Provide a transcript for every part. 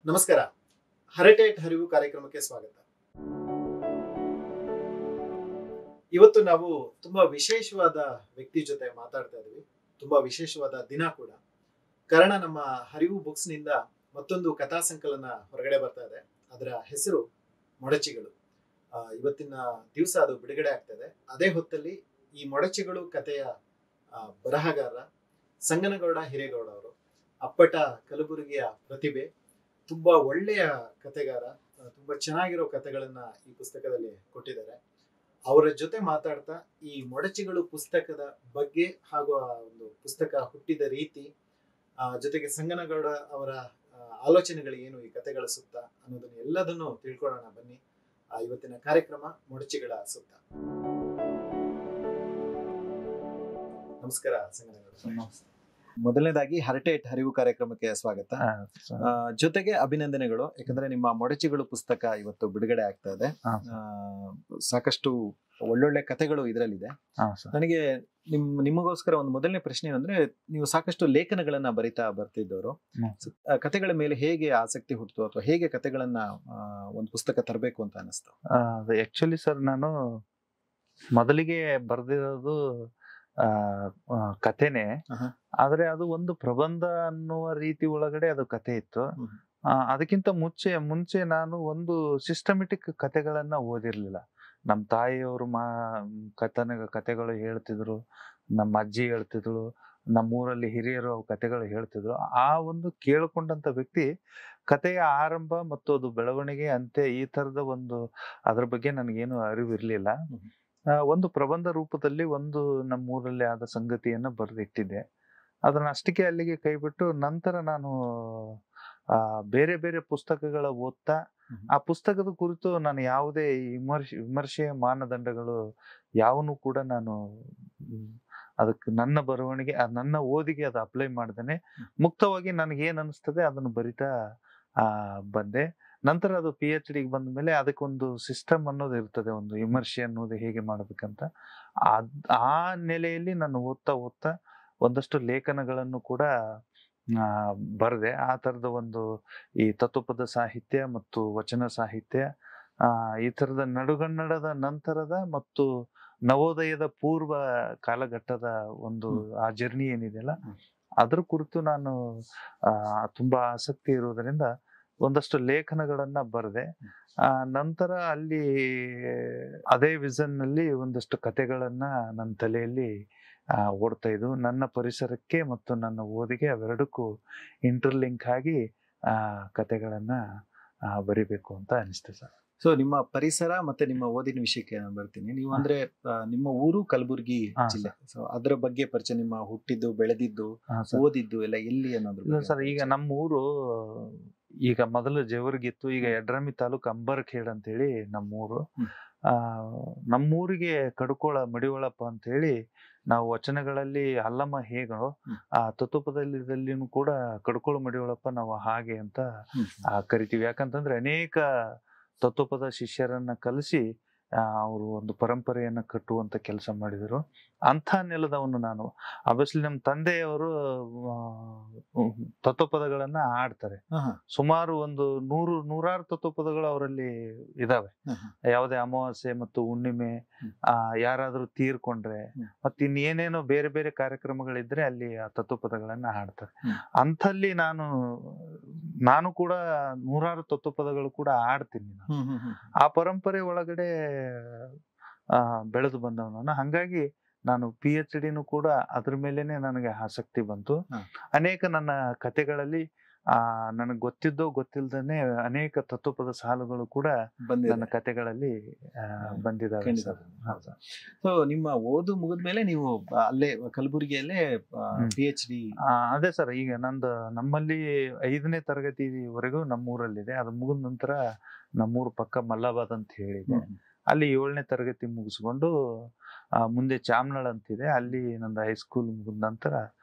ನಮಸ್ಕಾರ. ಹರಟೆ ಹರಿವು ಕಾರ್ಯಕ್ರಮಕ್ಕೆ ಸ್ವಾಗತ. ಇವತ್ತು ನಾವು ತುಂಬಾ ವಿಶೇಷವಾದ ವ್ಯಕ್ತಿ ಜೊತೆ ಮಾತಾಡ್ತಾ ಇದ್ದೀವಿ. ತುಂಬಾ ವಿಶೇಷವಾದ ದಿನ ಕೂಡ. ಕಾರಣ ನಮ್ಮ ಹರಿವು ಬುಕ್ಸ್ ನಿಂದ ಮತ್ತೊಂದು ಕಥಾ ಸಂಕಲನ ಹೊರಗಡೆ ಬರ್ತಾ ಇದೆ. ಅದರ ಹೆಸರು ಮೊಡಚಿಗಳು. ಇವತ್ತಿನ ದಿವಸ ಅದು ಬಿಡುಗಡೆ ಆಗ್ತಾ ಇದೆ. ಅದೇ ಹೊತ್ತಲ್ಲಿ ಈ ಮೊಡಚಿಗಳು ಕಥೆಯ ಬರಹಗಾರ ಸಂಗನಗೌಡ ಹಿರೇಗೌಡ ಅವರು, ಅಪ್ಪಟ ಕಲಬುರಗಿಯ ಪ್ರತಿಭೆ, ತುಂಬಾ ಒಳ್ಳೆಯ ಕಥೆಗಾರ, ತುಂಬಾ ಚೆನ್ನಾಗಿರೋ ಕಥೆಗಳನ್ನ ಈ ಪುಸ್ತಕದಲ್ಲಿ ಕೊಟ್ಟಿದ್ದಾರೆ. ಅವರ ಜೊತೆ ಮಾತಾಡ್ತಾ ಈ ಮೊಡಚಿಗಳು ಪುಸ್ತಕದ ಬಗ್ಗೆ ಹಾಗೂ ಆ ಒಂದು ಪುಸ್ತಕ ಹುಟ್ಟಿದ ರೀತಿ, ಜೊತೆಗೆ ಸಂಗನಗೌಡ ಅವರ ಆಲೋಚನೆಗಳು ಏನು ಈ ಕಥೆಗಳ ಸುತ್ತ ಅನ್ನೋದನ್ನ ಎಲ್ಲದನ್ನು ತಿಳ್ಕೊಳ್ಳೋಣ ಬನ್ನಿ. ಇವತ್ತಿನ ಕಾರ್ಯಕ್ರಮ ಮೊಡಚಿಗಳ ಸುತ್ತ. ನಮಸ್ಕಾರ ಸಂಗನಗೌಡ. ಮೊದಲನೇದಾಗಿ ಹರಟೆ ಹರಿವು ಕಾರ್ಯಕ್ರಮಕ್ಕೆ ಸ್ವಾಗತ. ಜೊತೆಗೆ ಅಭಿನಂದನೆಗಳು, ಯಾಕಂದ್ರೆ ನಿಮ್ಮ ಮೊಡಚಿಗಳು ಪುಸ್ತಕ ಇವತ್ತು ಬಿಡುಗಡೆ ಆಗ್ತಾ ಇದೆ. ಸಾಕಷ್ಟು ಒಳ್ಳೊಳ್ಳೆ ಕಥೆಗಳು ಇದರಲ್ಲಿದೆ. ನನಗೆ ನಿಮಗೋಸ್ಕರ ಒಂದು ಮೊದಲನೇ ಪ್ರಶ್ನೆ ಏನಂದ್ರೆ, ನೀವು ಸಾಕಷ್ಟು ಲೇಖನಗಳನ್ನ ಬರಿತಾ ಬರ್ತಿದ್ದವರು, ಕಥೆಗಳ ಮೇಲೆ ಹೇಗೆ ಆಸಕ್ತಿ ಹುಟ್ಟಿತು ಅಥವಾ ಹೇಗೆ ಕಥೆಗಳನ್ನ ಒಂದು ಪುಸ್ತಕ ತರಬೇಕು ಅಂತ ಅನಿಸ್ತು? ಆಕ್ಚುಲಿ ಸರ್, ನಾನು ಮೊದಲಿಗೆ ಬರ್ದಿರೋದು ಕಥೆನೆ, ಆದ್ರೆ ಅದು ಒಂದು ಪ್ರಬಂಧ ಅನ್ನುವ ರೀತಿ ಒಳಗಡೆ ಅದು ಕಥೆ ಇತ್ತು. ಅದಕ್ಕಿಂತ ಮುಂಚೆ ನಾನು ಒಂದು ಸಿಸ್ಟಮೆಟಿಕ್ ಕಥೆಗಳನ್ನ ಓದಿರ್ಲಿಲ್ಲ. ನಮ್ಮ ತಾಯಿಯವರು ಕಥೆಗಳು ಹೇಳ್ತಿದ್ರು, ನಮ್ಮ ಅಜ್ಜಿ ಹೇಳ್ತಿದ್ರು, ನಮ್ಮೂರಲ್ಲಿ ಹಿರಿಯರು ಕಥೆಗಳು ಹೇಳ್ತಿದ್ರು. ಆ ಒಂದು ಕೇಳಿಕೊಂಡಂತ ವ್ಯಕ್ತಿ ಕಥೆಯ ಆರಂಭ ಮತ್ತು ಅದು ಬೆಳವಣಿಗೆ ಅಂತ್ಯ ಈ ತರದ ಒಂದು ಅದ್ರ ಬಗ್ಗೆ ನನಗೇನು ಅರಿವು ಇರ್ಲಿಲ್ಲ. ಒಂದು ಪ್ರಬಂಧ ರೂಪದಲ್ಲಿ ಒಂದು ನಮ್ಮೂರಲ್ಲಿ ಆದ ಸಂಗತಿಯನ್ನ ಬರೆದಿಟ್ಟಿದ್ದೆ. ಅದನ್ನ ಅಷ್ಟಕ್ಕೆ ಅಲ್ಲಿಗೆ ಕೈಬಿಟ್ಟು ನಂತರ ನಾನು ಬೇರೆ ಬೇರೆ ಪುಸ್ತಕಗಳ ಓದ್ತಾ ಆ ಪುಸ್ತಕದ ಕುರಿತು ನಾನು ಯಾವುದೇ ವಿಮರ್ಶೆಯ ಮಾನದಂಡಗಳು ಯಾವನು ಕೂಡ ನಾನು ಅದಕ್ಕೆ ನನ್ನ ಬರವಣಿಗೆ ನನ್ನ ಓದಿಗೆ ಅದು ಅಪ್ಲೈ ಮಾಡ್ದೇನೆ ಮುಕ್ತವಾಗಿ ನನಗೆ ಏನ್ ಅನಿಸ್ತದೆ ಅದನ್ನು ಬರಿತಾ ಬಂದೆ. ನಂತರ ಅದು PhD ಗೆ ಬಂದ ಮೇಲೆ ಅದಕ್ಕೊಂದು ಸಿಸ್ಟಮ್ ಅನ್ನೋದು ಇರ್ತದೆ, ಒಂದು ವಿಮರ್ಶೆ ಅನ್ನೋದು ಹೇಗೆ ಮಾಡ್ಬೇಕಂತ. ಆ ನೆಲೆಯಲ್ಲಿ ನಾನು ಓದ್ತಾ ಒಂದಷ್ಟು ಲೇಖನಗಳನ್ನು ಕೂಡ ಬರೆದೆ. ಆ ತರದ ಒಂದು ಈ ತತ್ವಪದ ಸಾಹಿತ್ಯ ಮತ್ತು ವಚನ ಸಾಹಿತ್ಯ, ಈ ತರದ ನಡುಗನ್ನಡದ ನಂತರದ ಮತ್ತು ನವೋದಯದ ಪೂರ್ವ ಕಾಲಘಟ್ಟದ ಒಂದು ಆ ಜರ್ನಿ ಏನಿದೆಯಲ್ಲ ಅದ್ರ ಕುರಿತು ನಾನು ತುಂಬಾ ಆಸಕ್ತಿ ಇರುವುದರಿಂದ ಒಂದಷ್ಟು ಲೇಖನಗಳನ್ನ ಬರೆದೆ. ನಂತರ ಅಲ್ಲಿ ಅದೇ ವಿಷನ್ ನಲ್ಲಿ ಒಂದಷ್ಟು ಕಥೆಗಳನ್ನ ನನ್ನ ತಲೆಯಲ್ಲಿ ಓಡ್ತಾ ಇದ್ವು. ನನ್ನ ಪರಿಸರಕ್ಕೆ ಮತ್ತು ನನ್ನ ಓದಿಗೆ ಅವೆರಡಕ್ಕೂ ಇಂಟರ್ಲಿಂಕ್ ಆಗಿ ಕಥೆಗಳನ್ನ ಬರಿಬೇಕು ಅಂತ ಅನಿಸ್ತು ಸರ್. ಸೊ ನಿಮ್ಮ ಪರಿಸರ ಮತ್ತೆ ನಿಮ್ಮ ಓದಿನ ವಿಷಯಕ್ಕೆ ನಾನು ಬರ್ತೀನಿ. ನೀವು ಅಂದ್ರೆ ನಿಮ್ಮ ಊರು ಕಲಬುರಗಿ ಜಿಲ್ಲೆ, ಸೊ ಅದರ ಬಗ್ಗೆ ಪರಿಚಯ, ನಿಮ್ಮ ಹುಟ್ಟಿದ್ದು ಬೆಳೆದಿದ್ದು ಓದಿದ್ದು ಎಲ್ಲ ಎಲ್ಲಿ ಅನ್ನೋದು? ಇಲ್ಲ ಸರ್, ಈಗ ನಮ್ಮ ಊರು ಈಗ ಮೊದಲು ಜೇವರ್ಗಿತ್ತು, ಈಗ ಯಡ್ರಾಮಿ ತಾಲೂಕು ಅಂಬರ್ಖೇಡ್ ಅಂತ ಹೇಳಿ ನಮ್ಮೂರು. ನಮ್ಮೂರಿಗೆ ಕಡ್ಕೋಳ ಮಡಿವಾಳಪ್ಪ ಅಂತ ಹೇಳಿ ನಾವು ವಚನಗಳಲ್ಲಿ ಅಲ್ಲಮ್ಮ ಹೇಗೋ ಆ ತತ್ವಪದಲ್ಲಿನೂ ಕೂಡ ಕಡ್ಕೋಳ ಮಡಿವಾಳಪ್ಪ ನಾವು ಹಾಗೆ ಅಂತ ಕರಿತೀವಿ. ಯಾಕಂತಂದ್ರೆ ಅನೇಕ ತತ್ವಪದ ಶಿಷ್ಯರನ್ನ ಕಲಿಸಿ ಅವರು ಒಂದು ಪರಂಪರೆಯನ್ನ ಕಟ್ಟುವಂತ ಕೆಲಸ ಮಾಡಿದರು. ಅಂಥ ನೆಲದವನು ನಾನು. ಆಬ್ವಿಯಸ್ಲಿ ನಮ್ಮ ತಂದೆಯವರು ತತ್ವಪದಗಳನ್ನ ಆಡ್ತಾರೆ. ಸುಮಾರು ಒಂದು ನೂರಾರು ತತ್ವಪದಗಳು ಅವರಲ್ಲಿ ಇದಾವೆ. ಯಾವುದೇ ಅಮಾವಾಸ್ಯೆ ಮತ್ತು ಹುಣ್ಣಿಮೆ, ಯಾರಾದ್ರೂ ತೀರ್ಕೊಂಡ್ರೆ ಮತ್ತೆ ಇನ್ನೇನೇನೋ ಬೇರೆ ಬೇರೆ ಕಾರ್ಯಕ್ರಮಗಳಿದ್ರೆ ಅಲ್ಲಿ ಆ ತತ್ವಪದಗಳನ್ನ ಹಾಡ್ತಾರೆ. ಅಂಥಲ್ಲಿ ನಾನು ಕೂಡ ನೂರಾರು ತತ್ವಪದಗಳು ಕೂಡ ಆಡ್ತೀನಿ. ಆ ಪರಂಪರೆ ಒಳಗಡೆ ಬೆಳೆದು ಬಂದವನು. ಹಾಗಾಗಿ ನಾನು PhDನೂ ಕೂಡ ಅದ್ರ ಮೇಲೇನೆ ನನಗೆ ಆಸಕ್ತಿ ಬಂತು. ಅನೇಕ ನನ್ನ ಕಥೆಗಳಲ್ಲಿ ನನಗೆ ಗೊತ್ತಿದ್ದೋ ಗೊತ್ತಿಲ್ದೇನೆ ಅನೇಕ ತತ್ವಪದ ಸಾಲುಗಳು ಕೂಡ ನನ್ನ ಕಥೆಗಳಲ್ಲಿ ಬಂದಿದ್ದಾವೆ. ಸೊ ನಿಮ್ಮ ಓದು ಮುಗಿದ್ಮೇಲೆ ನೀವು ಅಲ್ಲೇ ಕಲಬುರಗಿಯಲ್ಲೇ PhD? ಅದೇ ಸರ್, ಈಗ ನಮ್ಮಲ್ಲಿ 5ನೇ ತರಗತಿವರೆಗೂ ನಮ್ಮೂರಲ್ಲಿದೆ. ಅದು ಮುಗಿದ ನಂತರ ನಮ್ಮೂರು ಪಕ್ಕ ಮಲ್ಲಾಬಾದ್ ಅಂತ ಹೇಳಿದೆ, ಅಲ್ಲಿ 7ನೇ ತರಗತಿ ಮುಗಿಸ್ಕೊಂಡು ಮುಂದೆ ಚಾಮನಾಳ್ ಅಂತಿದೆ, ಅಲ್ಲಿ ನಂದು ಹೈಸ್ಕೂಲ್ ಮುಗಿದ ನಂತರ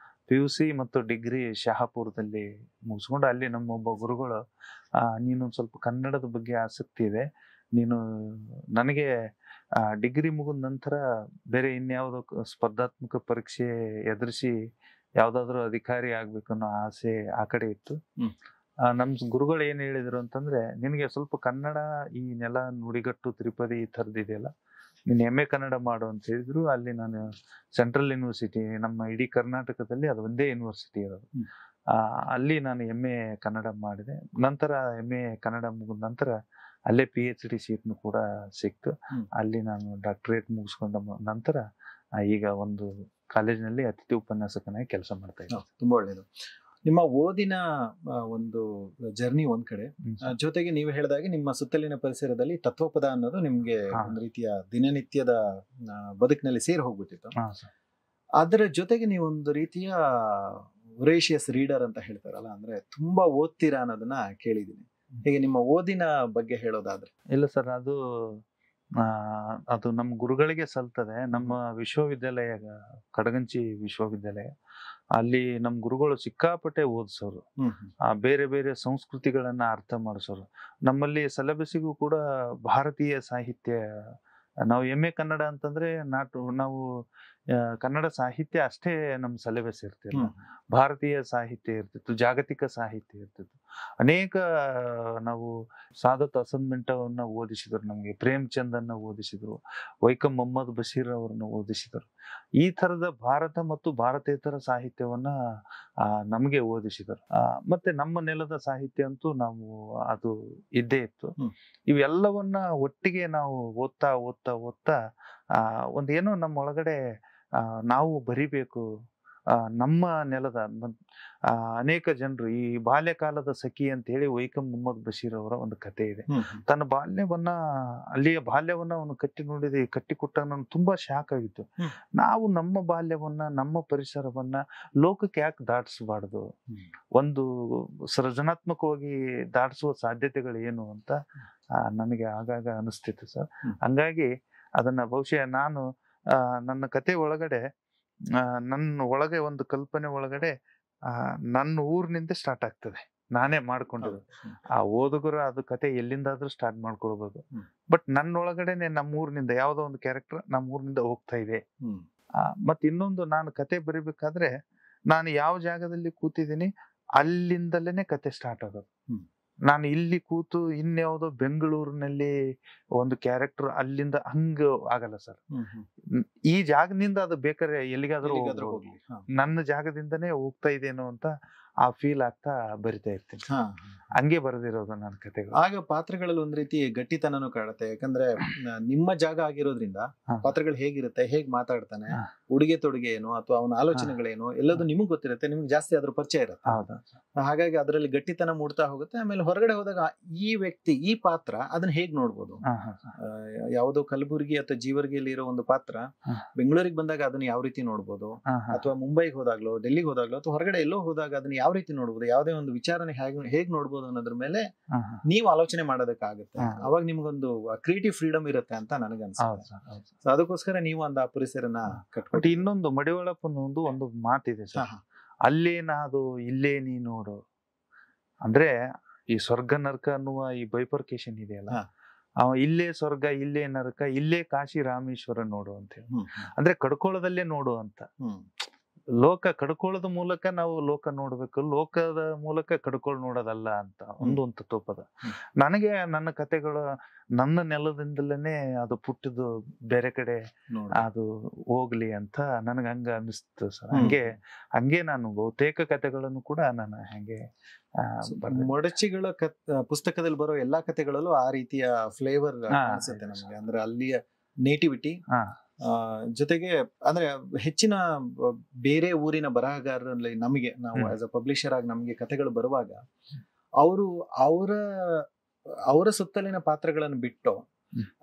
PUC ಮತ್ತು ಡಿಗ್ರಿ ಶಹಾಪುರದಲ್ಲಿ ಮುಗಿಸ್ಕೊಂಡು ಅಲ್ಲಿ ನಮ್ಮೊಬ್ಬ ಗುರುಗಳು, ನೀನು ಸ್ವಲ್ಪ ಕನ್ನಡದ ಬಗ್ಗೆ ಆಸಕ್ತಿ ಇದೆ, ನೀನು ನನಗೆ ಡಿಗ್ರಿ ಮುಗಿದ ನಂತರ ಬೇರೆ ಇನ್ಯಾವುದೋ ಸ್ಪರ್ಧಾತ್ಮಕ ಪರೀಕ್ಷೆ ಎದುರಿಸಿ ಯಾವ್ದಾದ್ರು ಅಧಿಕಾರಿ ಆಗ್ಬೇಕು ಅನ್ನೋ ಆಸೆ ಆ ಕಡೆ ಇತ್ತು. ನಮ್ ಗುರುಗಳು ಏನ್ ಹೇಳಿದ್ರು ಅಂತಂದ್ರೆ, ನಿನಗೆ ಸ್ವಲ್ಪ ಕನ್ನಡ, ಈ ನೆಲ, ನುಡಿಗಟ್ಟು, ತ್ರಿಪದಿ ಈ ಥರದ್ದು ಇದೆಯಲ್ಲ, ನೀನ್ MA ಕನ್ನಡ ಮಾಡು ಅಂತ ಹೇಳಿದ್ರು. ಅಲ್ಲಿ ನಾನು ಸೆಂಟ್ರಲ್ ಯೂನಿವರ್ಸಿಟಿ, ನಮ್ಮ ಇಡೀ ಕರ್ನಾಟಕದಲ್ಲಿ ಅದು ಒಂದೇ ಯೂನಿವರ್ಸಿಟಿ ಇರೋದು. ಅಲ್ಲಿ ನಾನು MA ಕನ್ನಡ ಮಾಡಿದೆ. ನಂತರ MA ಕನ್ನಡ ಮುಗಿದ ನಂತರ ಅಲ್ಲೇ PhD ಸೀಟ್ನು ಕೂಡ ಸಿಕ್ತು. ಅಲ್ಲಿ ನಾನು ಡಾಕ್ಟರೇಟ್ ಮುಗಿಸ್ಕೊಂಡ ನಂತರ ಈಗ ಒಂದು ಕಾಲೇಜಿನಲ್ಲಿ ಅತಿಥಿ ಉಪನ್ಯಾಸಕನಾಗಿ ಕೆಲಸ ಮಾಡ್ತಾ ಇದ್ದೀನಿ. ತುಂಬಾ ಒಳ್ಳೇದು. ನಿಮ್ಮ ಓದಿನ ಒಂದು ಜರ್ನಿ ಒಂದ್ ಕಡೆ, ಜೊತೆಗೆ ನೀವು ಹೇಳಿದಾಗೆ ನಿಮ್ಮ ಸುತ್ತಲಿನ ಪರಿಸರದಲ್ಲಿ ತತ್ವಪದ ಅನ್ನೋದು ನಿಮ್ಗೆ ಒಂದು ರೀತಿಯ ದಿನನಿತ್ಯದ ಬದುಕಿನಲ್ಲಿ ಸೇರಿ ಹೋಗ್ಬಿಟ್ಟಿತ್ತು. ಅದರ ಜೊತೆಗೆ ನೀವು ಒಂದು ರೀತಿಯ ವೊರೇಷಿಯಸ್ ರೀಡರ್ ಅಂತ ಹೇಳ್ತಾರಲ್ಲ, ಅಂದ್ರೆ ತುಂಬಾ ಓದ್ತೀರಾ ಅನ್ನೋದನ್ನ ಕೇಳಿದೀನಿ. ಹೇಗೆ ನಿಮ್ಮ ಓದಿನ ಬಗ್ಗೆ ಹೇಳೋದಾದ್ರೆ? ಇಲ್ಲ ಸರ್, ಅದು ನಮ್ಮ ಗುರುಗಳಿಗೆ ಸಲ್ತದೆ. ನಮ್ಮ ವಿಶ್ವವಿದ್ಯಾಲಯ, ಕಡಗಂಚಿ ವಿಶ್ವವಿದ್ಯಾಲಯ, ಅಲ್ಲಿ ನಮ್ಮ ಗುರುಗಳು ಸಿಕ್ಕಾಪಟ್ಟೆ ಓದಿಸೋರು. ಬೇರೆ ಬೇರೆ ಸಂಸ್ಕೃತಿಗಳನ್ನ ಅರ್ಥ ಮಾಡಿಸೋರು. ನಮ್ಮಲ್ಲಿ ಸಿಲೆಬಸ್ಸಿಗೂ ಕೂಡ ಭಾರತೀಯ ಸಾಹಿತ್ಯ, ನಾವು MA ಕನ್ನಡ ಅಂತಂದ್ರೆ ನಾವು ಕನ್ನಡ ಸಾಹಿತ್ಯ ಅಷ್ಟೇ ನಮ್ಮ ಸಿಲೆಬಸ್ ಇರ್ತಿಲ್ಲ. ಭಾರತೀಯ ಸಾಹಿತ್ಯ ಇರ್ತಿತ್ತು, ಜಾಗತಿಕ ಸಾಹಿತ್ಯ ಇರ್ತಿತ್ತು. ಅನೇಕ ನಾವು ಸಾದತ್ ಅಸನ್ಮೆಂಟವನ್ನ ಓದಿಸಿದ್ರು, ನಮ್ಗೆ ಪ್ರೇಮ್ ಚಂದನ್ನ ಓದಿಸಿದ್ರು, ವೈಕಂ ಮೊಹಮ್ಮದ್ ಬಶೀರ್ ಅವರನ್ನ ಓದಿಸಿದರು. ಈ ತರದ ಭಾರತ ಮತ್ತು ಭಾರತೇತರ ಸಾಹಿತ್ಯವನ್ನ ನಮ್ಗೆ ಓದಿಸಿದರು. ಮತ್ತೆ ನಮ್ಮ ನೆಲದ ಸಾಹಿತ್ಯ ಅಂತೂ ನಾವು ಅದು ಇದ್ದೇ ಇತ್ತು. ಇವೆಲ್ಲವನ್ನ ಒಟ್ಟಿಗೆ ನಾವು ಓದ್ತಾ ಓದ್ತಾ ಓದ್ತಾ ಒಂದೇನೋ ನಮ್ಮ ಒಳಗಡೆ ನಾವು ಬರಿಬೇಕು. ನಮ್ಮ ನೆಲದ ಅನೇಕ ಜನರು, ಈ ಬಾಲ್ಯಕಾಲದ ಸಖಿ ಅಂತ ಹೇಳಿ ವೈಕಂ ಮೊಹಮ್ಮದ್ ಬಶೀರ್ ಅವರ ಒಂದು ಕತೆ ಇದೆ. ತನ್ನ ಬಾಲ್ಯವನ್ನ, ಅಲ್ಲಿಯ ಬಾಲ್ಯವನ್ನ ಅವನು ಕಟ್ಟಿಕೊಟ್ಟಾಗ ನನ್ಗೆ ತುಂಬಾ ಶಾಕ್ ಆಗಿತ್ತು. ನಾವು ನಮ್ಮ ಬಾಲ್ಯವನ್ನ, ನಮ್ಮ ಪರಿಸರವನ್ನ ಲೋಕಕ್ಕೆ ಯಾಕೆ ದಾಟಿಸಬಾರ್ದು? ಒಂದು ಸೃಜನಾತ್ಮಕವಾಗಿ ದಾಟಿಸುವ ಸಾಧ್ಯತೆಗಳು ಏನು ಅಂತ ನನಗೆ ಆಗಾಗ ಅನಿಸ್ತಿತ್ತು ಸರ್. ಹಂಗಾಗಿ ಅದನ್ನ ಬಹುಶಃ ನಾನು ನನ್ನ ಕತೆ ಒಳಗಡೆ, ನನ್ನ ಒಳಗೆ ಒಂದು ಕಲ್ಪನೆ ಒಳಗಡೆ ನನ್ನ ಊರಿನಿಂದ ಸ್ಟಾರ್ಟ್ ಆಗ್ತದೆ. ನಾನೇ ಮಾಡ್ಕೊಂಡಿರೋದು. ಆ ಓದುಗರು ಅದು ಕತೆ ಎಲ್ಲಿಂದಾದ್ರೂ ಸ್ಟಾರ್ಟ್ ಮಾಡ್ಕೊಳ್ಬಹುದು. ಬಟ್ ನನ್ನ ಒಳಗಡೆನೆ ನಮ್ಮ ಊರಿನಿಂದ ಯಾವ್ದೋ ಒಂದು ಕ್ಯಾರೆಕ್ಟರ್ ನಮ್ಮ ಊರಿನಿಂದ ಹೋಗ್ತಾ ಇದೆ. ಮತ್ ಇನ್ನೊಂದು, ನಾನು ಕತೆ ಬರಿಬೇಕಾದ್ರೆ ನಾನು ಯಾವ ಜಾಗದಲ್ಲಿ ಕೂತಿದ್ದೀನಿ ಅಲ್ಲಿಂದಲೇನೆ ಕತೆ ಸ್ಟಾರ್ಟ್ ಆಗೋದು. ನಾನು ಇಲ್ಲಿ ಕೂತು ಇನ್ಯಾವುದೋ ಬೆಂಗಳೂರಿನಲ್ಲಿ ಒಂದು ಕ್ಯಾರೆಕ್ಟರ್ ಅಲ್ಲಿಂದ ಹಂಗ ಆಗಲ್ಲ ಸರ್. ಈ ಜಾಗದಿಂದ ಅದು ಬೇಕಾದ್ರೆ ಎಲ್ಲಿಗಾದ್ರೂ ಹೋಗ್ಲಿ, ನನ್ನ ಜಾಗದಿಂದನೇ ಹೋಗ್ತಾ ಇದೇನೋ ಅಂತ ಆ ಫೀಲ್ ಆಗ್ತಾ ಬರಿತಾ ಇರ್ತೀನಿ. ಹಂಗೆ ಬರೆದಿರೋದು ನನ್ನ ಕತೆಗಳು. ಆಗ ಪಾತ್ರಗಳಲ್ಲಿ ಒಂದ್ ರೀತಿ ಗಟ್ಟಿತನನು ಕಾಣುತ್ತೆ. ಯಾಕಂದ್ರೆ ನಿಮ್ಮ ಜಾಗ ಆಗಿರೋದ್ರಿಂದ ಪಾತ್ರಗಳು ಹೇಗಿರುತ್ತೆ, ಹೇಗ್ ಮಾತಾಡ್ತಾನೆ, ಉಡುಗೆ ತೊಡುಗೆ ಏನು ಅಥವಾ ಅವನ ಆಲೋಚನೆಗಳೇನು ಎಲ್ಲದೂ ನಿಮಗ್ ಗೊತ್ತಿರುತ್ತೆ. ನಿಮ್ಗೆ ಜಾಸ್ತಿ ಅದ್ರ ಪರಿಚಯ ಇರುತ್ತೆ. ಹಾಗಾಗಿ ಅದರಲ್ಲಿ ಗಟ್ಟಿತನ ಮೂಡ್ತಾ ಹೋಗುತ್ತೆ. ಆಮೇಲೆ ಹೊರಗಡೆ ಹೋದಾಗ ಈ ವ್ಯಕ್ತಿ, ಈ ಪಾತ್ರ ಅದನ್ನ ಹೇಗ್ ನೋಡ್ಬೋದು? ಯಾವುದೋ ಕಲಬುರಗಿ ಅಥವಾ ಜೀವರ್ಗಿಯಲ್ಲಿ ಇರೋ ಒಂದು ಪಾತ್ರ ಬೆಂಗಳೂರಿಗೆ ಬಂದಾಗ ಅದನ್ನ ಯಾವ ರೀತಿ ನೋಡ್ಬೋದು, ಅಥವಾ ಮುಂಬೈಗೆ ಹೋದಾಗ್ಲೋ, ಡೆಲ್ಲಿಗೆ ಹೋದಾಗ್ಲೋ, ಅಥವಾ ಹೊರಗಡೆ ಎಲ್ಲೋ ಹೋದಾಗ ಅದನ್ನ ಯಾವ ರೀತಿ ನೋಡ್ಬೋದು, ಯಾವುದೇ ಒಂದು ವಿಚಾರನೆ ಹೇಗ್ ನೋಡ್ಬೋದು ಅನ್ನೋದ್ರ ಮೇಲೆ ನೀವು ಆಲೋಚನೆ ಮಾಡೋದಕ್ಕಾಗುತ್ತೆ. ಅವಾಗ ನಿಮ್ಗೊಂದು ಕ್ರಿಯೇಟಿವ್ ಫ್ರೀಡಮ್ ಇರುತ್ತೆ ಅಂತ ನನಗನ್ಸುತ್ತೆ. ಅದಕ್ಕೋಸ್ಕರ ನೀವು ಒಂದು ಆ ಪರಿಸರನ ಕಟ್ಬಿಟ್ಟು. ಇನ್ನೊಂದು ಮಡಿವಾಳಪ್ಪನ ಒಂದು ಮಾತಿದೆ ಸರ್, ಅಲ್ಲೇನಾದು ಇಲ್ಲೇ ನೀ ನೋಡು. ಅಂದ್ರೆ ಈ ಸ್ವರ್ಗ ನರಕ ಅನ್ನುವ ಈ ಬೈಫರ್ಕೇಶನ್ ಇದೆಯಲ್ಲ, ಇಲ್ಲೇ ಸ್ವರ್ಗ, ಇಲ್ಲೇ ನರಕ, ಇಲ್ಲೇ ಕಾಶಿ ರಾಮೇಶ್ವರ ನೋಡು ಅಂತ ಹೇಳಿ. ಅಂದ್ರೆ ಕಡ್ಕೊಳ್ಳೋದಲ್ಲೇ ನೋಡು ಅಂತ. ಲೋಕ ಕಡ್ಕೊಳ್ಳೋದ ಮೂಲಕ ನಾವು ಲೋಕ ನೋಡ್ಬೇಕು, ಲೋಕದ ಮೂಲಕ ಕಡ್ಕೊಳ್ಳ್ ನೋಡೋದಲ್ಲ ಅಂತ ಒಂದು ತತ್ವಪದ. ನನಗೆ ನನ್ನ ಕತೆಗಳು ನನ್ನ ನೆಲದಿಂದಲೇನೆ ಅದು ಪುಟ್ಟಿದ್ದು ಬೇರೆ ಕಡೆ ಅದು ಹೋಗ್ಲಿ ಅಂತ ನನಗೆ ಹಂಗ ಅನಿಸ್ತು ಸರ್. ಹಂಗೆ ನಾನು ಬಹುತೇಕ ಕತೆಗಳನ್ನು ಕೂಡ ನಾನು ಹಂಗೆ ಮೊಡಚಿಗಳ ಪುಸ್ತಕದಲ್ಲಿ ಬರೋ ಎಲ್ಲಾ ಕತೆಗಳಲ್ಲೂ ಆ ರೀತಿಯ ಫ್ಲೇವರ್ ಅನ್ಸುತ್ತೆ ನಮ್ಗೆ. ಅಂದ್ರೆ ಅಲ್ಲಿಯ ನೇಟಿವಿಟಿ ಜೊತೆಗೆ ಅಂದ್ರೆ ಹೆಚ್ಚಿನ ಬೇರೆ ಊರಿನ ಬರಹಗಾರರಲ್ಲಿ ನಮಗೆ, ನಾವು ಆಸ್ ಅ ಪಬ್ಲಿಷರ್ ಆಗಿ ನಮ್ಗೆ ಕಥೆಗಳು ಬರುವಾಗ ಅವರು ಅವರ ಸುತ್ತಲಿನ ಪಾತ್ರಗಳನ್ನು ಬಿಟ್ಟು,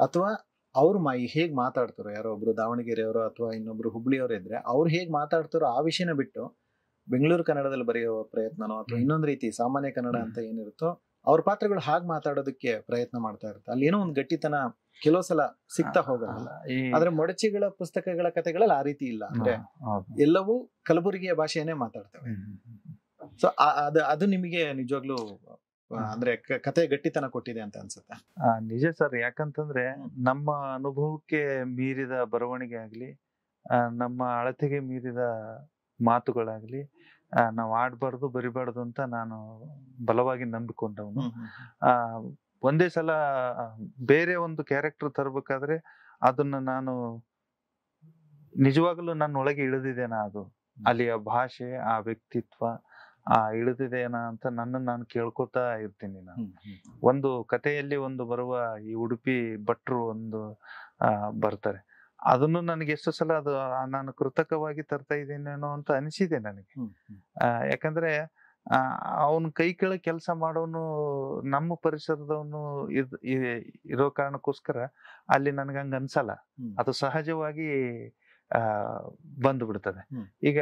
ಅಥವಾ ಅವ್ರು ಹೇಗ್ ಮಾತಾಡ್ತಾರೋ, ಯಾರೋ ಒಬ್ರು ದಾವಣಗೆರೆಯವರು ಅಥವಾ ಇನ್ನೊಬ್ರು ಹುಬ್ಳಿಯವರು ಇದ್ರೆ ಅವ್ರು ಹೇಗ್ ಮಾತಾಡ್ತಾರೋ ಆ ವಿಷಯನ ಬಿಟ್ಟು ಬೆಂಗಳೂರು ಕನ್ನಡದಲ್ಲಿ ಬರೆಯೋ ಪ್ರಯತ್ನನೋ ಅಥವಾ ಇನ್ನೊಂದ್ ರೀತಿ ಸಾಮಾನ್ಯ ಕನ್ನಡ ಅಂತ ಏನಿರುತ್ತೋ ಅವ್ರ ಪಾತ್ರಗಳು ಹಾಗೆ ಮಾತಾಡೋದಕ್ಕೆ ಪ್ರಯತ್ನ ಮಾಡ್ತಾ ಇರುತ್ತೆ. ಅಲ್ಲಿ ಏನೋ ಒಂದು ಗಟ್ಟಿತನ ಕೆಲವು ಸಲ ಸಿಗ್ತಾ ಹೋಗಲ್ಲ. ಆದ್ರೆ ಮೊಡಚಿಗಳ ಪುಸ್ತಕಗಳ ಕಥೆಗಳಲ್ಲಿ ಆ ರೀತಿ ಇಲ್ಲ. ಅಂದ್ರೆ ಎಲ್ಲವೂ ಕಲಬುರಗಿಯ ಭಾಷೆಯನ್ನೇ ಮಾತಾಡ್ತವೆ. ಸೊ ಅದು ನಿಮಗೆ ನಿಜವಾಗ್ಲೂ ಅಂದ್ರೆ ಕತೆ ಗಟ್ಟಿತನ ಕೊಟ್ಟಿದೆ ಅಂತ ಅನ್ಸುತ್ತೆ. ನಿಜ ಸರ್. ಯಾಕಂತಂದ್ರೆ ನಮ್ಮ ಅನುಭವಕ್ಕೆ ಮೀರಿದ ಬರವಣಿಗೆ ಆಗ್ಲಿ, ನಮ್ಮ ಅಳತೆಗೆ ಮೀರಿದ ಮಾತುಗಳಾಗ್ಲಿ, ನಾವು ಆಡ್ಬಾರ್ದು ಬರಿಬಾರ್ದು ಅಂತ ನಾನು ಬಲವಾಗಿ ನಂಬಿಕೊಂಡವನು. ಆ ಒಂದೇ ಸಲ ಬೇರೆ ಒಂದು ಕ್ಯಾರೆಕ್ಟರ್ ತರಬೇಕಾದ್ರೆ ಅದನ್ನ ನಾನು ನಿಜವಾಗ್ಲೂ ನನ್ನ ಒಳಗೆ ಇಳಿದಿದ್ದೇನಾ, ಅದು ಅಲ್ಲಿಯ ಭಾಷೆ, ಆ ವ್ಯಕ್ತಿತ್ವ ಇಳಿದಿದೇನಾ ಅಂತ ನಾನು ಕೇಳ್ಕೊತಾ ಇರ್ತೀನಿ. ನಾನು ಒಂದು ಕಥೆಯಲ್ಲಿ ಒಂದು ಬರುವ ಈ ಉಡುಪಿ ಭಟ್ರು ಒಂದು ಬರ್ತಾರೆ, ಅದನ್ನು ನನಗೆ ಎಷ್ಟು ಸಲ ಅದು ನಾನು ಕೃತಕವಾಗಿ ತರ್ತಾ ಇದ್ದೇನೇನೋ ಅಂತ ಅನಿಸಿದೆ ನನಗೆ. ಯಾಕಂದ್ರೆ ಅವನ್ ಕೈ ಕೆಳಗೆ ಕೆಲಸ ಮಾಡೋನು ನಮ್ಮ ಪರಿಸರದವನು ಇರೋ ಕಾರಣಕ್ಕೋಸ್ಕರ ಅಲ್ಲಿ ನನ್ಗೆ ಹಂಗ ಅನ್ಸಲ್ಲ, ಅದು ಸಹಜವಾಗಿ ಬಂದು ಬಿಡ್ತದೆ. ಈಗ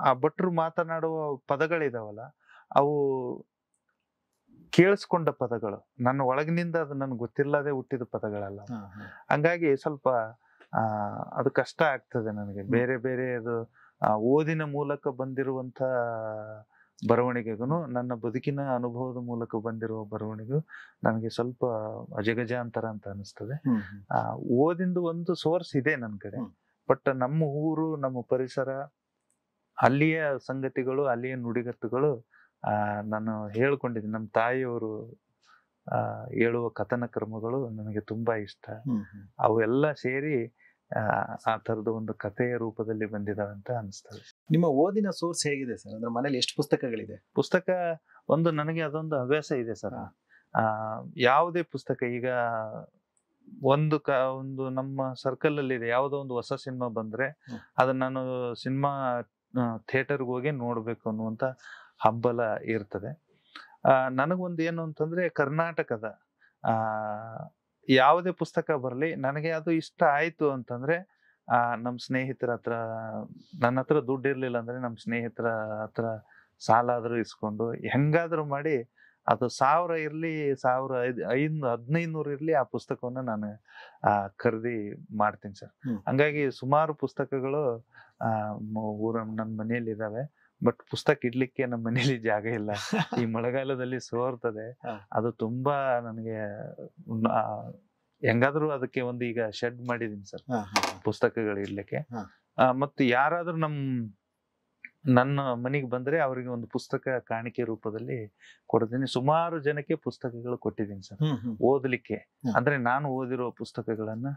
ಆ ಭಟ್ರು ಮಾತನಾಡುವ ಪದಗಳಿದಾವಲ್ಲ, ಅವು ಕೇಳಿಸ್ಕೊಂಡ ಪದಗಳು, ನನ್ನ ಒಳಗಿನಿಂದ ಅದು ನನ್ಗೆ ಗೊತ್ತಿಲ್ಲದೆ ಹುಟ್ಟಿದ ಪದಗಳಲ್ಲ. ಹಂಗಾಗಿ ಸ್ವಲ್ಪ ಅದು ಕಷ್ಟ ಆಗ್ತದೆ ನನಗೆ. ಬೇರೆ ಬೇರೆ ಅದು ಓದಿನ ಮೂಲಕ ಬಂದಿರುವಂತ ಬರವಣಿಗೆಗೂ ನನ್ನ ಬದುಕಿನ ಅನುಭವದ ಮೂಲಕ ಬಂದಿರುವ ಬರವಣಿಗೆ ನನಗೆ ಸ್ವಲ್ಪ ಅಜಗಜಾಂತರ ಅಂತ ಅನಿಸ್ತದೆ. ಓದಿಂದು ಒಂದು ಸೋರ್ಸ್ ಇದೆ ನನ್ನ ಕಡೆ, ಬಟ್ ನಮ್ಮ ಊರು, ನಮ್ಮ ಪರಿಸರ, ಅಲ್ಲಿಯ ಸಂಗತಿಗಳು, ಅಲ್ಲಿಯ ನುಡಿಗಟ್ಟುಗಳು ನಾನು ಹೇಳ್ಕೊಂಡಿದ್ದೀನಿ. ನಮ್ಮ ತಾಯಿಯವರು ಹೇಳುವ ಕಥನ ಕ್ರಮಗಳು ನನಗೆ ತುಂಬಾ ಇಷ್ಟ. ಅವೆಲ್ಲ ಸೇರಿ ಆ ತರದ ಒಂದು ಕಥೆಯ ರೂಪದಲ್ಲಿ ಬಂದಿದಾವೆ ಅಂತ ಅನಿಸ್ತದೆ. ನಿಮ್ಮ ಓದಿನ ಸೋರ್ಸ್ ಹೇಗಿದೆ ಸರ್? ಅಂದ್ರೆ ಮನೇಲಿ ಎಷ್ಟು ಪುಸ್ತಕಗಳಿದೆ? ಪುಸ್ತಕ ಒಂದು ನನಗೆ ಅದೊಂದು ಹವ್ಯಾಸ ಇದೆ ಸರ್. ಯಾವುದೇ ಪುಸ್ತಕ ಈಗ ಒಂದು ನಮ್ಮ ಸರ್ಕಲ್ ಅಲ್ಲಿ ಇದೆ, ಯಾವುದೋ ಒಂದು ಹೊಸ ಸಿನಿಮಾ ಬಂದ್ರೆ ಅದನ್ನ ನಾನು ಸಿನಿಮಾ ಥಿಯೇಟರ್ಗೆ ಹೋಗಿ ನೋಡ್ಬೇಕು ಅನ್ನುವಂತ ಹಂಬಲ ಇರ್ತದೆ. ನನಗೊಂದು ಏನು ಅಂತಂದ್ರೆ, ಕರ್ನಾಟಕದ ಯಾವುದೇ ಪುಸ್ತಕ ಬರಲಿ, ನನಗೆ ಅದು ಇಷ್ಟ ಆಯ್ತು ಅಂತಂದ್ರೆ ನಮ್ಮ ಸ್ನೇಹಿತರ ಹತ್ರ, ನನ್ನ ಹತ್ರ ದುಡ್ಡು ಇರ್ಲಿಲ್ಲ ಅಂದ್ರೆ ನಮ್ಮ ಸ್ನೇಹಿತರ ಹತ್ರ ಸಾಲ ಆದ್ರೂ ಇಸ್ಕೊಂಡು ಹೆಂಗಾದ್ರೂ ಮಾಡಿ, ಅದು 1000 ಇರ್ಲಿ, 1500 ಇರ್ಲಿ, ಆ ಪುಸ್ತಕವನ್ನ ನಾನು ಖರೀದಿ ಮಾಡ್ತೀನಿ ಸರ್. ಹಂಗಾಗಿ ಸುಮಾರು ಪುಸ್ತಕಗಳು ನನ್ನ ಮನೆಯಲ್ಲಿ ಇದಾವೆ. ಬಟ್ ಪುಸ್ತಕ ಇಡ್ಲಿಕ್ಕೆ ನಮ್ಮ ಮನೇಲಿ ಜಾಗ ಇಲ್ಲ. ಈ ಮಳೆಗಾಲದಲ್ಲಿ ಸೋರ್ತದೆ, ಅದು ತುಂಬಾ ನನಗೆ ಹೆಂಗಾದ್ರೂ ಅದಕ್ಕೆ ಒಂದು ಈಗ ಶೆಡ್ ಮಾಡಿದೀನಿ ಸರ್ ಪುಸ್ತಕಗಳು ಇಡ್ಲಿಕ್ಕೆ. ಮತ್ತು ಯಾರಾದ್ರೂ ನನ್ನ ಮನೆಗೆ ಬಂದ್ರೆ ಅವರಿಗೆ ಒಂದು ಪುಸ್ತಕ ಕಾಣಿಕೆ ರೂಪದಲ್ಲಿ ಕೊಡ್ತೀನಿ. ಸುಮಾರು ಜನಕ್ಕೆ ಪುಸ್ತಕಗಳು ಕೊಟ್ಟಿದ್ದೀನಿ ಸರ್ ಓದಲಿಕ್ಕೆ. ಅಂದ್ರೆ ನಾನು ಓದಿರೋ ಪುಸ್ತಕಗಳನ್ನ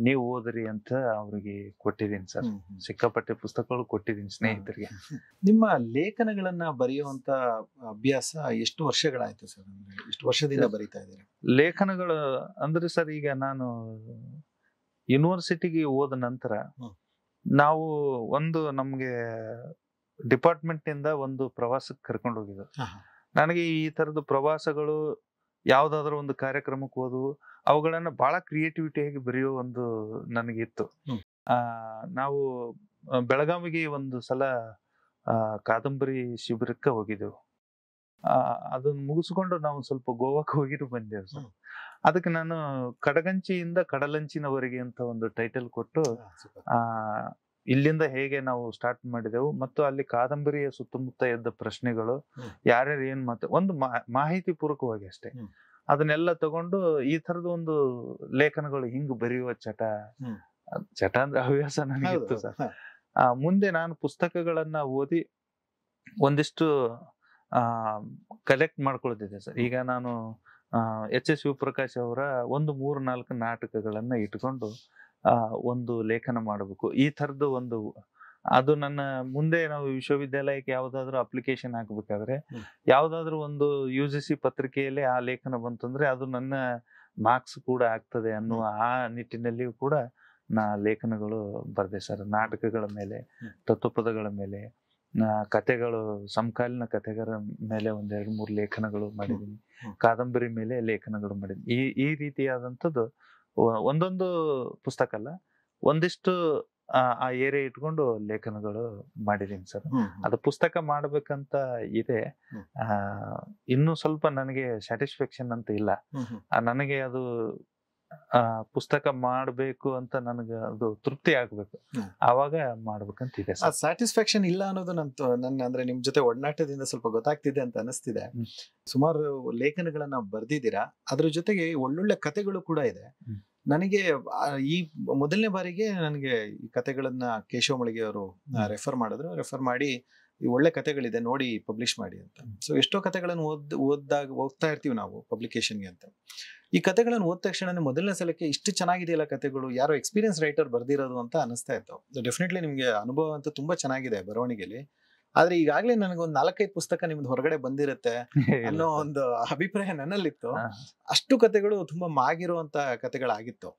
ನೀವು ಓದ್ರಿ ಅಂತ ಅವ್ರಿಗೆ ಕೊಟ್ಟಿದ್ದೀನಿ ಸರ್. ಸಿಕ್ಕಾಪಟ್ಟೆ ಪುಸ್ತಕಗಳು ಕೊಟ್ಟಿದ್ದೀನಿ ಸ್ನೇಹಿತರಿಗೆ. ನಿಮ್ಮ ಲೇಖನಗಳನ್ನ ಬರೆಯುವಂತ ಅಭ್ಯಾಸ ಎಷ್ಟು ವರ್ಷಗಳಾಯ್ತು ಸರ್? ಎಷ್ಟು ವರ್ಷದಿಂದ ಬರೀತಾ ಇದ್ದೀರಾ ಲೇಖನಗಳು? ಅಂದ್ರೆ ಸರ್, ಈಗ ನಾನು ಯೂನಿವರ್ಸಿಟಿಗೆ ಹೋದ ನಂತರ ನಾವು ನಮ್ಗೆ ಡಿಪಾರ್ಟ್ಮೆಂಟ್ ನಿಂದ ಒಂದು ಪ್ರವಾಸಕ್ಕೆ ಕರ್ಕೊಂಡು ಹೋಗಿದ್ರು. ನನಗೆ ಈ ತರದ ಪ್ರವಾಸಗಳು, ಯಾವ್ದಾದ್ರು ಒಂದು ಕಾರ್ಯಕ್ರಮಕ್ಕೆ ಹೋದವು, ಅವುಗಳನ್ನ ಬಹಳ ಕ್ರಿಯೇಟಿವಿಟಿಯಾಗಿ ಬರೆಯೋ ಒಂದು ನನಗಿತ್ತು. ನಾವು ಬೆಳಗಾವಿಗೆ ಒಂದು ಸಲ ಕಾದಂಬರಿ ಶಿಬಿರಕ್ಕೆ ಹೋಗಿದ್ದೆವು. ಅದನ್ನ ಮುಗಿಸ್ಕೊಂಡು ನಾವು ಸ್ವಲ್ಪ ಗೋವಾಕ್ಕೆ ಹೋಗಿಟ್ಟು ಬಂದೆವು ಸರ್. ಅದಕ್ಕೆ ನಾನು ಕಡಗಂಚಿಯಿಂದ ಕಡಲಂಚಿನವರೆಗೆ ಅಂತ ಒಂದು ಟೈಟಲ್ ಕೊಟ್ಟು ಇಲ್ಲಿಂದ ಹೇಗೆ ನಾವು ಸ್ಟಾರ್ಟ್ ಮಾಡಿದೆವು, ಮತ್ತು ಅಲ್ಲಿ ಕಾದಂಬರಿಯ ಸುತ್ತಮುತ್ತ ಎದ್ದ ಪ್ರಶ್ನೆಗಳು, ಯಾರ್ಯಾರು ಏನ್ ಒಂದು ಮಾಹಿತಿ ಪೂರ್ವಕವಾಗಿ ಅಷ್ಟೇ ಅದನ್ನೆಲ್ಲ ತಗೊಂಡು ಈ ತರದ ಒಂದು ಲೇಖನಗಳು ಹಿಂಗ್ ಬರೆಯುವ ಚಟ ಅಂದ್ರೆ ಹವ್ಯಾಸ ನನಗಿತ್ತು ಸರ್. ಮುಂದೆ ನಾನು ಪುಸ್ತಕಗಳನ್ನ ಓದಿ ಒಂದಿಷ್ಟು ಕಲೆಕ್ಟ್ ಮಾಡ್ಕೊಳ್ತಿದ್ದೆ ಸರ್. ಈಗ ನಾನು ಎಚ್.ಎಸ್. ಶಿವಪ್ರಕಾಶ್ ಅವರ 3-4 ನಾಟಕಗಳನ್ನ ಇಟ್ಕೊಂಡು ಒಂದು ಲೇಖನ ಮಾಡಬೇಕು, ಈ ತರದ್ದು ಒಂದು. ಅದು ನನ್ನ ಮುಂದೆ ನಾವು ವಿಶ್ವವಿದ್ಯಾಲಯಕ್ಕೆ ಯಾವ್ದಾದ್ರು ಅಪ್ಲಿಕೇಶನ್ ಹಾಕ್ಬೇಕಾದ್ರೆ, ಯಾವ್ದಾದ್ರು ಒಂದು UGC ಪತ್ರಿಕೆಯಲ್ಲಿ ಆ ಲೇಖನ ಬಂತಂದ್ರೆ ಅದು ನನ್ನ ಮಾರ್ಕ್ಸ್ ಕೂಡ ಆಗ್ತದೆ ಅನ್ನುವ ಆ ನಿಟ್ಟಿನಲ್ಲಿಯೂ ಕೂಡ ಲೇಖನಗಳು ಬರ್ದೆ ಸರ್. ನಾಟಕಗಳ ಮೇಲೆ, ತತ್ವಪದಗಳ ಮೇಲೆ, ಕಥೆಗಳು, ಸಮಕಾಲೀನ ಕಥೆಗಳ ಮೇಲೆ 1-2-3 ಲೇಖನಗಳು ಮಾಡಿದ್ದೀನಿ. ಕಾದಂಬರಿ ಮೇಲೆ ಲೇಖನಗಳು ಮಾಡಿದ್ದೀನಿ. ಈ ರೀತಿಯಾದಂಥದ್ದು ಒಂದೊಂದು ಪುಸ್ತಕ ಅಲ್ಲ, ಒಂದಿಷ್ಟು ಆ ಏರಿಯಾ ಇಟ್ಕೊಂಡು ಲೇಖನಗಳು ಮಾಡಿದೀನಿ ಸರ್. ಅದು ಪುಸ್ತಕ ಮಾಡ್ಬೇಕಂತ ಇದೆ. ಇನ್ನು ಸ್ವಲ್ಪ ನನಗೆ ಸ್ಯಾಟಿಸ್ಫ್ಯಾಕ್ಷನ್ ಅಂತ ಇಲ್ಲ. ನನಗೆ ಅದು ಪುಸ್ತಕ ಮಾಡ್ಬೇಕು ಅಂತ ನನಗೆ ಅದು ತೃಪ್ತಿ ಆಗ್ಬೇಕು, ಆವಾಗ ಮಾಡ್ಬೇಕಂತ ಇದೆ. ಸ್ಯಾಟಿಸ್ಫ್ಯಾಕ್ಷನ್ ಇಲ್ಲ ಅನ್ನೋದು ನನ್ನ ಅಂದ್ರೆ ನಿಮ್ ಜೊತೆ ಒಡನಾಟದಿಂದ ಸ್ವಲ್ಪ ಗೊತ್ತಾಗ್ತಿದೆ ಅಂತ ಅನಿಸ್ತಿದೆ. ಸುಮಾರು ಲೇಖನಗಳನ್ನ ಬರ್ದಿದ್ದೀರಾ, ಅದ್ರ ಜೊತೆಗೆ ಒಳ್ಳೊಳ್ಳೆ ಕಥೆಗಳು ಕೂಡ ಇದೆ. ನನಗೆ ಈ ಮೊದಲನೇ ಬಾರಿಗೆ ನನಗೆ ಈ ಕಥೆಗಳನ್ನ ಕೇಶವ ಮಳಿಗೆ ಅವರು ರೆಫರ್ ಮಾಡಿ ಈ ಒಳ್ಳೆ ಕಥೆಗಳಿದೆ ನೋಡಿ ಪಬ್ಲಿಷ್ ಮಾಡಿ ಅಂತ. ಸೊ ಎಷ್ಟೋ ಕಥೆಗಳನ್ನು ಓದ್ತಾ ಇರ್ತೀವಿ ನಾವು ಪಬ್ಲಿಕೇಶನ್ಗೆ ಅಂತ. ಈ ಕಥೆಗಳನ್ನು ಓದಿದ ತಕ್ಷಣ ಮೊದಲನೇ ಸಲಕ್ಕೆ ಇಷ್ಟು ಚೆನ್ನಾಗಿದೆಯಲ್ಲ ಕಥೆಗಳು, ಯಾರೋ ಎಕ್ಸ್ಪೀರಿಯನ್ಸ್ ರೈಟರ್ ಬರ್ದಿರೋದು ಅಂತ ಅನಿಸ್ತಾ ಇತ್ತು. ಡೆಫಿನೆಟ್ಲಿ ನಿಮ್ಗೆ ಅನುಭವ ಅಂತೂ ತುಂಬಾ ಚೆನ್ನಾಗಿದೆ ಬರವಣಿಗೆಯಲ್ಲಿ. ಆದ್ರೆ ಈಗಾಗಲೇ ನನಗೊಂದು 4-5 ಪುಸ್ತಕ ನಿಮ್ದು ಹೊರಗಡೆ ಬಂದಿರುತ್ತೆ ಅನ್ನೋ ಒಂದು ಅಭಿಪ್ರಾಯ ನನ್ನಲ್ಲಿತ್ತು. ಅಷ್ಟು ಕಥೆಗಳು ತುಂಬಾ ಮಾಗಿರುವಂತ ಕಥೆಗಳಾಗಿತ್ತು.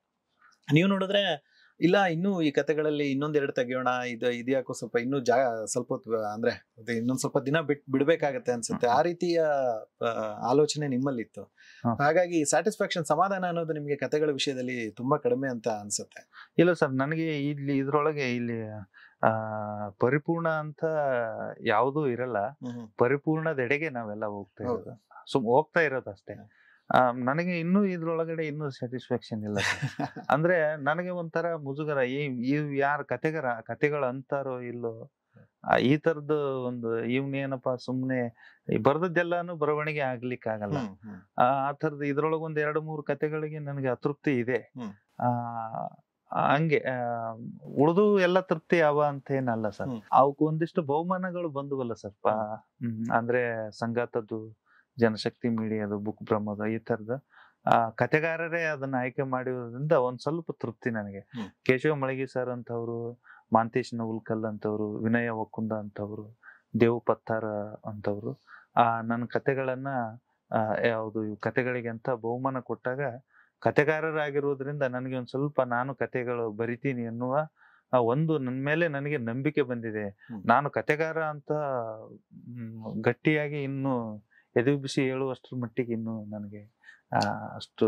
ನೀವು ನೋಡಿದ್ರೆ ಇಲ್ಲ ಇನ್ನೂ ಈ ಕಥೆಗಳಲ್ಲಿ ಇನ್ನೊಂದೆರಡು ತೆಗಿಯೋಣ, ಇದ್ಯಾಕೋ ಸ್ವಲ್ಪ ಇನ್ನೂ ಸ್ವಲ್ಪ ಹೊತ್ತು ಅಂದ್ರೆ ಇನ್ನೊಂದ್ ಸ್ವಲ್ಪ ದಿನ ಬಿಡ್ಬೇಕಾಗತ್ತೆ ಅನ್ಸುತ್ತೆ, ಆ ರೀತಿಯ ಆಲೋಚನೆ ನಿಮ್ಮಲ್ಲಿತ್ತು. ಹಾಗಾಗಿ ಸ್ಯಾಟಿಸ್ಫ್ಯಾಕ್ಷನ್, ಸಮಾಧಾನ ಅನ್ನೋದು ನಿಮ್ಗೆ ಕಥೆಗಳ ವಿಷಯದಲ್ಲಿ ತುಂಬಾ ಕಡಿಮೆ ಅಂತ ಅನ್ಸುತ್ತೆ. ಇಲ್ಲ ಸರ್, ನನಗೆ ಇದ್ರೊಳಗೆ ಇಲ್ಲಿ ಪರಿಪೂರ್ಣ ಅಂತ ಯಾವುದೂ ಇರಲ್ಲ. ಪರಿಪೂರ್ಣದೆಡೆಗೆ ನಾವೆಲ್ಲ ಹೋಗ್ತಾ ಇರೋದು, ಹೋಗ್ತಾ ಇರೋದು ಅಷ್ಟೇ. ನನಗೆ ಇನ್ನೂ ಇದ್ರೊಳಗಡೆ ಇನ್ನೂ ಸ್ಯಾಟಿಸ್ಫ್ಯಾಕ್ಷನ್ ಇಲ್ಲ. ಅಂದ್ರೆ ನನಗೆ ಒಂಥರ ಮುಜುಗರ, ಯಾರ ಕತೆಗಳು ಅಂತಾರೋ ಇಲ್ಲೋ, ಈ ತರದ್ದು ಒಂದು ಇವ್ನೇನಪ್ಪ ಸುಮ್ನೆ ಬರ್ದದ್ದೆಲ್ಲಾನು ಬರವಣಿಗೆ ಆಗ್ಲಿಕ್ಕೆ ಆಗಲ್ಲ. ಆ ತರದ್ದು ಇದ್ರೊಳಗೆ ಒಂದ್ 2-3 ಕತೆಗಳಿಗೆ ನನಗೆ ಅತೃಪ್ತಿ ಇದೆ. ಹಂಗೆ ಉಳಿದು ಎಲ್ಲ ತೃಪ್ತಿ ಯಾವ ಅಂತ ಏನಲ್ಲ ಸರ್. ಅವಕ್ಕೆ ಒಂದಿಷ್ಟು ಬಹುಮಾನಗಳು ಬಂದುವಲ್ಲ ಸ್ವಲ್ಪ, ಅಂದ್ರೆ ಸಂಗಾತದ್ದು, ಜನಶಕ್ತಿ ಮೀಡಿಯಾದು, ಬುಕ್ ಬ್ರಹ್ಮದ, ಈ ತರದ ಕತೆಗಾರರೇ ಅದನ್ನ ಆಯ್ಕೆ ಮಾಡಿರೋದ್ರಿಂದ ಒಂದ್ ಸ್ವಲ್ಪ ತೃಪ್ತಿ ನನಗೆ. ಕೇಶವ ಮಳಗಿ ಸರ್ ಅಂತವ್ರು, ಮಾಂತೇಶ್ ನವುಲ್ಕಲ್ ಅಂತವ್ರು, ವಿನಯ ಒಕ್ಕುಂದ ಅಂತವ್ರು, ದೇವು ಪತ್ತಾರ ಅಂತವ್ರು ನನ್ನ ಕತೆಗಳನ್ನ ಯಾವುದು ಕತೆಗಳಿಗೆ ಅಂತ ಬಹುಮಾನ ಕೊಟ್ಟಾಗ, ಕತೆಗಾರರಾಗಿರೋದ್ರಿಂದ ನನಗೆ ಒಂದ್ ಸ್ವಲ್ಪ ನಾನು ಕತೆಗಳು ಬರಿತೀನಿ ಅನ್ನುವ ಒಂದು ನನ್ನ ಮೇಲೆ ನನಗೆ ನಂಬಿಕೆ ಬಂದಿದೆ. ನಾನು ಕತೆಗಾರ ಅಂತ ಗಟ್ಟಿಯಾಗಿ ಇನ್ನು ಎದುಬಿಸಿ ಹೇಳುವಷ್ಟರ ಮಟ್ಟಿಗೆ ಇನ್ನು ನನಗೆ ಅಷ್ಟು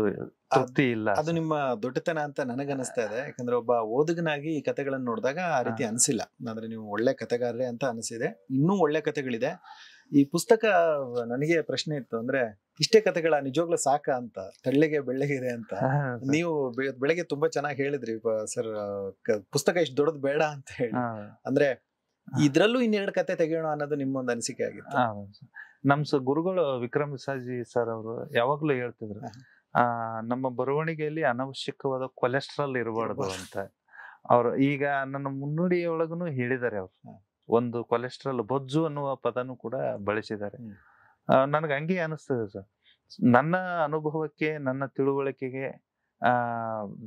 ತೃಪ್ತಿ ಇಲ್ಲ. ಅದು ನಿಮ್ಮ ದೊಡ್ಡತನ ಅಂತ ನನಗನ್ನಿಸ್ತಾ ಇದೆ. ಯಾಕಂದ್ರೆ ಒಬ್ಬ ಓದುಗನಾಗಿ ಈ ಕತೆಗಳನ್ನ ನೋಡಿದಾಗ ಆ ರೀತಿ ಅನಿಸಿಲ್ಲ. ಅಂದ್ರೆ ನೀವು ಒಳ್ಳೆ ಕತೆಗಾರರೇ ಅಂತ ಅನಿಸಿದೆ. ಇನ್ನೂ ಒಳ್ಳೆ ಕತೆಗಳಿದೆ. ಈ ಪುಸ್ತಕ ನನಗೆ ಪ್ರಶ್ನೆ ಇತ್ತು, ಅಂದ್ರೆ ಇಷ್ಟೇ ಕತೆಗಳ ನಿಜವಾಗ್ಲೂ ಸಾಕ ಅಂತ, ತೆಳ್ಳಗೆ ಬೆಳ್ಳಗೆ ಇದೆ ಅಂತ. ನೀವು ಬೆಳಗ್ಗೆ ತುಂಬಾ ಚೆನ್ನಾಗಿ ಹೇಳಿದ್ರಿ ಸರ್, ಪುಸ್ತಕ ಇಷ್ಟು ದೊಡ್ಡದು ಬೇಡ ಅಂತ ಹೇಳಿ. ಅಂದ್ರೆ ಇದ್ರಲ್ಲೂ ಇನ್ನೆರಡು ಕತೆ ತೆಗೆಯೋಣ ಅನ್ನೋದು ನಿಮ್ಮೊಂದು ಅನಿಸಿಕೆ ಆಗಿತ್ತು. ನಮ್ ಗುರುಗಳು ವಿಕ್ರಮ್ ವಿಸಾಜಿ ಸರ್ ಅವರು ಯಾವಾಗ್ಲೂ ಹೇಳ್ತಿದ್ರು, ನಮ್ಮ ಬರವಣಿಗೆಯಲ್ಲಿ ಅನವಶ್ಯಕವಾದ ಕೊಲೆಸ್ಟ್ರಾಲ್ ಇರಬಾರ್ದು ಅಂತ. ಅವ್ರು ಈಗ ನನ್ನ ಮುನ್ನುಡಿಯೊಳಗೂ ಹೇಳಿದ್ದಾರೆ. ಅವ್ರು ಒಂದು ಕೊಲೆಸ್ಟ್ರಾಲ್, ಬೊಜ್ಜು ಅನ್ನುವ ಪದನು ಕೂಡ ಬಳಸಿದ್ದಾರೆ. ನನ್ಗೆ ಹಂಗೆ ಅನಿಸ್ತದೆ ಸರ್. ನನ್ನ ಅನುಭವಕ್ಕೆ, ನನ್ನ ತಿಳುವಳಿಕೆಗೆ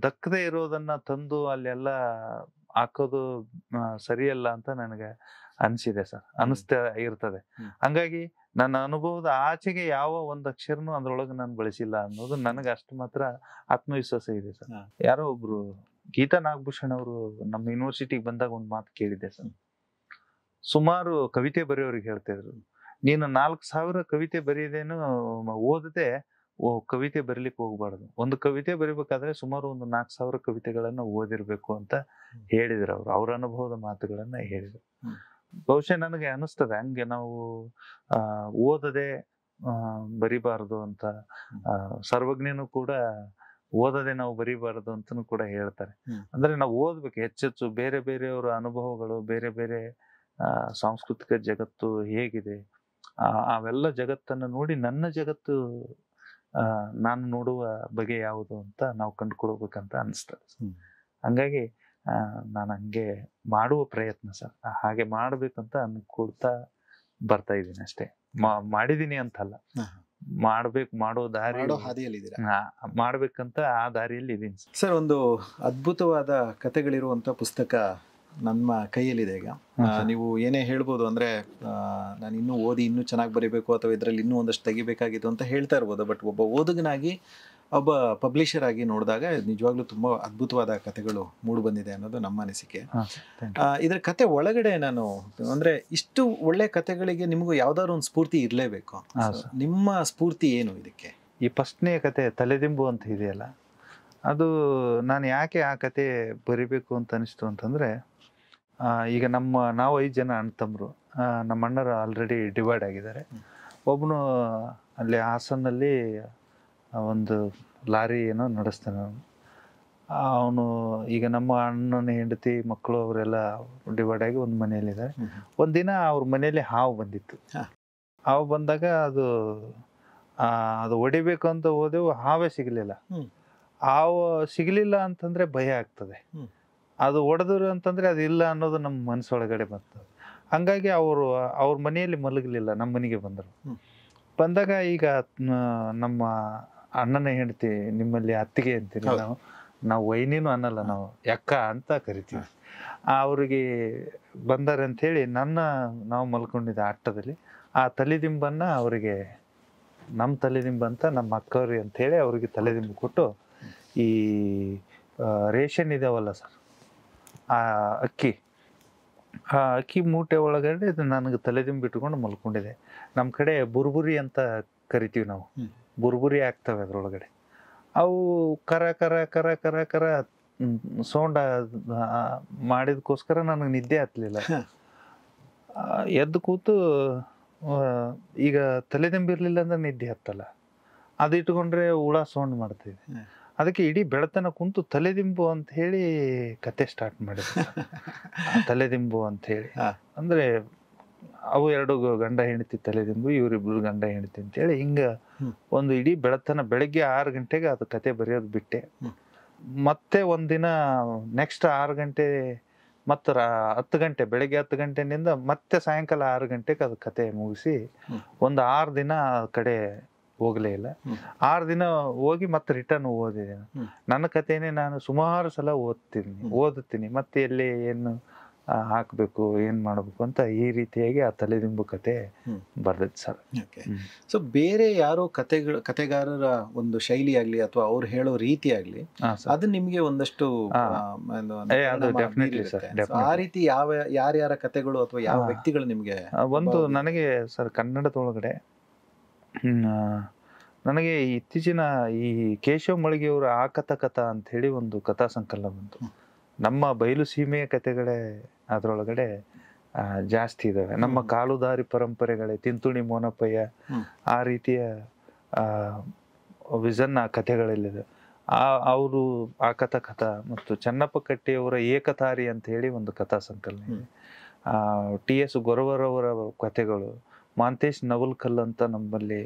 ದಕ್ಕದೆ ಇರೋದನ್ನ ತಂದು ಅಲ್ಲೆಲ್ಲ ಹಾಕೋದು ಸರಿಯಲ್ಲ ಅಂತ ನನಗೆ ಅನ್ಸಿದೆ ಸರ್, ಅನಿಸ್ತಾ ಇರ್ತದೆ. ಹಂಗಾಗಿ ನನ್ನ ಅನುಭವದ ಆಚೆಗೆ ಯಾವ ಒಂದ್ ಅಕ್ಷರನು ಅದ್ರೊಳಗೆ ನಾನು ಬಳಸಿಲ್ಲ ಅನ್ನೋದು ನನಗೆ ಅಷ್ಟು ಮಾತ್ರ ಆತ್ಮವಿಶ್ವಾಸ ಇದೆ ಸರ್. ಯಾರೋ ಒಬ್ರು ಗೀತಾ ನಾಗಭೂಷಣ್ ಅವರು ನಮ್ಮ ಯೂನಿವರ್ಸಿಟಿಗೆ ಬಂದಾಗ ಒಂದ್ ಮಾತು ಕೇಳಿದೆ ಸರ್. ಸುಮಾರು ಕವಿತೆ ಬರೆಯೋರಿಗೆ ಹೇಳ್ತಿದ್ರು, ನೀನು 4000 ಕವಿತೆ ಬರೆಯದೇನು ಓದದೆ ಕವಿತೆ ಬರೀಲಿಕ್ಕೆ ಹೋಗ್ಬಾರ್ದು. ಒಂದು ಕವಿತೆ ಬರಿಬೇಕಾದ್ರೆ ಸುಮಾರು ಒಂದು 4000 ಕವಿತೆಗಳನ್ನ ಓದಿರ್ಬೇಕು ಅಂತ ಹೇಳಿದ್ರು. ಅವ್ರ ಅನುಭವದ ಮಾತುಗಳನ್ನ ಹೇಳಿದ್ರು. ಬಹುಶಃ ನನಗೆ ಅನಿಸ್ತದೆ ಹಂಗೆ ನಾವು ಓದದೆ ಬರಿಬಾರದು ಅಂತ. ಸರ್ವಜ್ಞನು ಕೂಡ ಓದದೆ ನಾವು ಬರಿಬಾರದು ಅಂತನೂ ಕೂಡ ಹೇಳ್ತಾರೆ. ಅಂದ್ರೆ ನಾವು ಓದ್ಬೇಕು ಹೆಚ್ಚೆಚ್ಚು, ಬೇರೆ ಬೇರೆಯವರ ಅನುಭವಗಳು, ಬೇರೆ ಬೇರೆ ಸಾಂಸ್ಕೃತಿಕ ಜಗತ್ತು ಹೇಗಿದೆ, ಅವೆಲ್ಲ ಜಗತ್ತನ್ನು ನೋಡಿ ನನ್ನ ಜಗತ್ತು ನಾನು ನೋಡುವ ಬಗೆ ಯಾವುದು ಅಂತ ನಾವು ಕಂಡುಕೊಳ್ಬೇಕಂತ ಅನಿಸ್ತದೆ. ಹಂಗಾಗಿ ನಾನು ಹಂಗೆ ಮಾಡುವ ಪ್ರಯತ್ನ ಸರ್, ಹಾಗೆ ಮಾಡ್ಬೇಕಂತ ಅನ್ಕೊಳ್ತಾ ಬರ್ತಾ ಇದ್ದೀನಿ ಅಷ್ಟೇ. ಮಾಡಿದೀನಿ ಅಂತಲ್ಲ, ಮಾಡೋ ಮಾಡ್ಬೇಕಂತ ಆ ದಾರಿಯಲ್ಲಿ ಇದೀನಿ ಸರ್. ಒಂದು ಅದ್ಭುತವಾದ ಕಥೆಗಳಿರುವಂತ ಪುಸ್ತಕ ನಮ್ಮ ಕೈಯಲ್ಲಿದೆ ಈಗ. ನೀವು ಏನೇ ಹೇಳ್ಬೋದು ಅಂದ್ರೆ, ನಾನು ಇನ್ನೂ ಓದಿ ಇನ್ನೂ ಚೆನ್ನಾಗಿ ಬರೀಬೇಕು ಅಥವಾ ಇದರಲ್ಲಿ ಇನ್ನೂ ಒಂದಷ್ಟು ತೆಗಿಬೇಕಾಗಿತ್ತು ಅಂತ ಹೇಳ್ತಾ ಇರ್ಬೋದು. ಬಟ್ ಒಬ್ಬ ಓದುಗನಾಗಿ, ಒಬ್ಬ ಪಬ್ಲಿಷರ್ ಆಗಿ ನೋಡಿದಾಗ ನಿಜವಾಗ್ಲೂ ತುಂಬಾ ಅದ್ಭುತವಾದ ಕಥೆಗಳು ಮೂಡು ಬಂದಿದೆ ಅನ್ನೋದು ನಮ್ಮ ಅನಿಸಿಕೆ. ಇದ್ರ ಕತೆ ಒಳಗಡೆ ನಾನು ಅಂದ್ರೆ, ಇಷ್ಟು ಒಳ್ಳೆ ಕಥೆಗಳಿಗೆ ನಿಮಗೂ ಯಾವ್ದಾದ್ರು ಒಂದು ಸ್ಫೂರ್ತಿ ಇರ್ಲೇಬೇಕು. ನಿಮ್ಮ ಸ್ಫೂರ್ತಿ ಏನು ಇದಕ್ಕೆ? ಈ ಫಸ್ಟ್ನೇ ಕತೆ ತಲೆದಿಂಬು ಅಂತ ಇದೆಯಲ್ಲ, ಅದು ನಾನು ಯಾಕೆ ಆ ಕತೆ ಬರಿಬೇಕು ಅಂತ ಅನಿಸ್ತು ಅಂತಂದ್ರೆ, ಈಗ ನಾವು 5 ಜನ ಅಣ್ಣ ತಮ್ಮರು. ನಮ್ಮ ಅಣ್ಣರು ಆಲ್ರೆಡಿ ಡಿವೈಡ್ ಆಗಿದ್ದಾರೆ. ಒಬ್ಬನು ಅಲ್ಲಿ ಹಾಸನಲ್ಲಿ ಒಂದು ಲಾರಿ ಏನೋ ನಡೆಸ್ತಾನೆ ಅವನು. ಈಗ ನಮ್ಮ ಅಣ್ಣನ ಹೆಂಡತಿ ಮಕ್ಕಳು ಅವರೆಲ್ಲ ಡಿವೈಡ್ ಆಗಿ ಒಂದು ಮನೆಯಲ್ಲಿದ್ದಾರೆ. ಒಂದಿನ ಅವ್ರ ಮನೆಯಲ್ಲಿ ಹಾವು ಬಂದಿತ್ತು. ಹಾವು ಬಂದಾಗ ಅದು ಹೊಡಿಬೇಕು ಅಂತ ಹೋದೆವು, ಹಾವೇ ಸಿಗಲಿಲ್ಲ. ಹಾವು ಸಿಗಲಿಲ್ಲ ಅಂತಂದ್ರೆ ಭಯ ಆಗ್ತದೆ. ಅದು ಹೊಡೆದ್ರು ಅಂತಂದ್ರೆ ಅದು ಇಲ್ಲ ಅನ್ನೋದು ನಮ್ಮ ಮನಸ್ಸೊಳಗಡೆ ಬರ್ತದೆ. ಹಂಗಾಗಿ ಅವ್ರ ಮನೆಯಲ್ಲಿ ಮಲಗಲಿಲ್ಲ, ನಮ್ಮ ಮನೆಗೆ ಬಂದರು. ಹ್ಮ್. ಬಂದಾಗ ಈಗ ನಮ್ಮ ಅಣ್ಣನ ಹೆಂಡತಿ, ನಿಮ್ಮಲ್ಲಿ ಅತ್ತಿಗೆ ಅಂತೀರಿ, ಹೌದು. ನಾವು ವೈನಿನೂ ಅನ್ನಲ್ಲ, ನಾವು ಯಕ್ಕ ಅಂತ ಕರಿತೀವಿ. ಅವ್ರಿಗೆ ಬಂದಾರೆ ಅಂತ ಹೇಳಿ ನಾವು ಮಲ್ಕೊಂಡಿದ್ದ ಅಟ್ಟದಲ್ಲಿ ಆ ತಲೆದಿಂಬನ್ನ ಅವರಿಗೆ, ನಮ್ಮ ತಲೆದಿಂಬ ಅಂತ ನಮ್ಮ ಅಕ್ಕವ್ರಿ ಅಂತ ಹೇಳಿ ಅವ್ರಿಗೆ ತಲೆದಿಂಬು ಕೊಟ್ಟು, ಈ ರೇಷನ್ ಇದಾವಲ್ಲ ಸರ್, ಆ ಅಕ್ಕಿ ಮೂಟೆ ಒಳಗಡೆ ಇದು ನನಗೆ ತಲೆದಿಂಬು ಇಟ್ಕೊಂಡು ಮಲ್ಕೊಂಡಿದೆ. ನಮ್ಮ ಕಡೆ ಬುರ್ಬುರಿ ಅಂತ ಕರಿತೀವಿ ನಾವು, ಬುರ್ಬುರಿ ಆಗ್ತವೆ ಅದ್ರೊಳಗಡೆ. ಅವು ಕರ ಕರ ಕರ ಕರ ಕರ ಸೌಂಡ್ ಮಾಡಿದಕ್ಕೋಸ್ಕರ ನನಗೆ ನಿದ್ದೆ ಹತ್ತಲಿಲ್ಲ. ಎದ್ದು ಕೂತು ಈಗ ತಲೆದಿಂಬಿರ್ಲಿಲ್ಲ ಅಂದ್ರೆ ನಿದ್ದೆ ಹತ್ತಲ್ಲ, ಅದು ಇಟ್ಕೊಂಡ್ರೆ ಹುಳ ಸೌಂಡ್ ಮಾಡ್ತಿದೆ. ಅದಕ್ಕೆ ಇಡೀ ಬೆಳತನ ಕುಂತು ತಲೆದಿಂಬು ಅಂತ ಹೇಳಿ ಕತೆ ಸ್ಟಾರ್ಟ್ ಮಾಡಿದೆ. ತಲೆದಿಂಬು ಅಂತ ಹೇಳಿ ಅಂದ್ರೆ ಅವು ಎರಡು ಗಂಡ ಹೆಂಡತಿ ತಲೆದಿಂಬು, ಇವರಿಬ್ರು ಗಂಡ ಹೆಂಡತಿ ಅಂತೇಳಿ ಹಿಂಗ ಒಂದು ಇಡೀ ಬೆಳತನ ಬೆಳಗ್ಗೆ 6 ಗಂಟೆಗೆ ಅದು ಕತೆ ಬರೆಯೋದು ಬಿಟ್ಟೆ. ಮತ್ತೆ ಒಂದಿನ ನೆಕ್ಸ್ಟ್ 6 ಗಂಟೆ ಮತ್ತು 10 ಗಂಟೆ, ಬೆಳಗ್ಗೆ 10 ಗಂಟೆನಿಂದ ಮತ್ತೆ ಸಾಯಂಕಾಲ 6 ಗಂಟೆಗೆ ಅದು ಕತೆ ಮುಗಿಸಿ ಒಂದು 6 ದಿನ ಆ ಕಡೆ ಹೋಗ್ಲೇ ಇಲ್ಲ. 6 ದಿನ ಹೋಗಿ ಮತ್ತೆ ರಿಟರ್ನ್ ಓದಿದೆ. ನನ್ನ ಕಥೆನೇ ನಾನು ಸುಮಾರು ಸಲ ಓದುತ್ತೀನಿ, ಮತ್ತೆ ಎಲ್ಲಿ ಏನು ಹಾಕ್ಬೇಕು, ಏನ್ ಮಾಡ್ಬೇಕು ಅಂತ ಈ ರೀತಿಯಾಗಿ ಆ ತಲೆದಿಂಬು ಕತೆ ಬರ್ದೈತೆ ಸರ್. ಸೊ ಬೇರೆ ಯಾರೋ ಕತೆಗಾರರ ಒಂದು ಶೈಲಿ ಆಗ್ಲಿ ಅಥವಾ ಅವ್ರು ಹೇಳೋ ರೀತಿ ಆಗ್ಲಿ, ಅದು ನಿಮ್ಗೆ ಒಂದಷ್ಟು ಆ ರೀತಿ ಯಾರ್ಯಾರ ಕತೆಗಳು ಅಥವಾ ಯಾವ ವ್ಯಕ್ತಿಗಳು ನಿಮ್ಗೆ? ಒಂದು ನನಗೆ ಸರ್ ಕನ್ನಡದೊಳಗಡೆ ನನಗೆ ಇತ್ತೀಚಿನ ಈ ಕೇಶವ ಮಳಿಗೆಯವರ ಆಕತ ಕಥಾ ಅಂತ ಹೇಳಿ ಒಂದು ಕಥಾ ಸಂಕಲನ ಬಂತು. ನಮ್ಮ ಬಯಲು ಸೀಮೆಯ ಕತೆಗಳೇ ಅದ್ರೊಳಗಡೆ ಜಾಸ್ತಿ ಇದಾವೆ. ನಮ್ಮ ಕಾಲುದಾರಿ ಪರಂಪರೆಗಳೇ, ತಿಂತುಣಿ ಮೋನಪ್ಪಯ್ಯ, ಆ ರೀತಿಯ ವಿಷನ್ ಆ ಕಥೆಗಳಲ್ಲಿದೆ. ಅವರು ಆಕತ ಕಥಾ ಮತ್ತು ಚನ್ನಪ್ಪ ಕಟ್ಟಿಯವರ ಏಕತಾರಿ ಅಂತ ಹೇಳಿ ಒಂದು ಕಥಾ ಸಂಕಲನ ಇದೆ. TS ಗೊರವರವರ ಕಥೆಗಳು, ಮಾಂತೇಶ್ ನವಲ್ಕಲ್ ಅಂತ ನಮ್ಮಲ್ಲಿ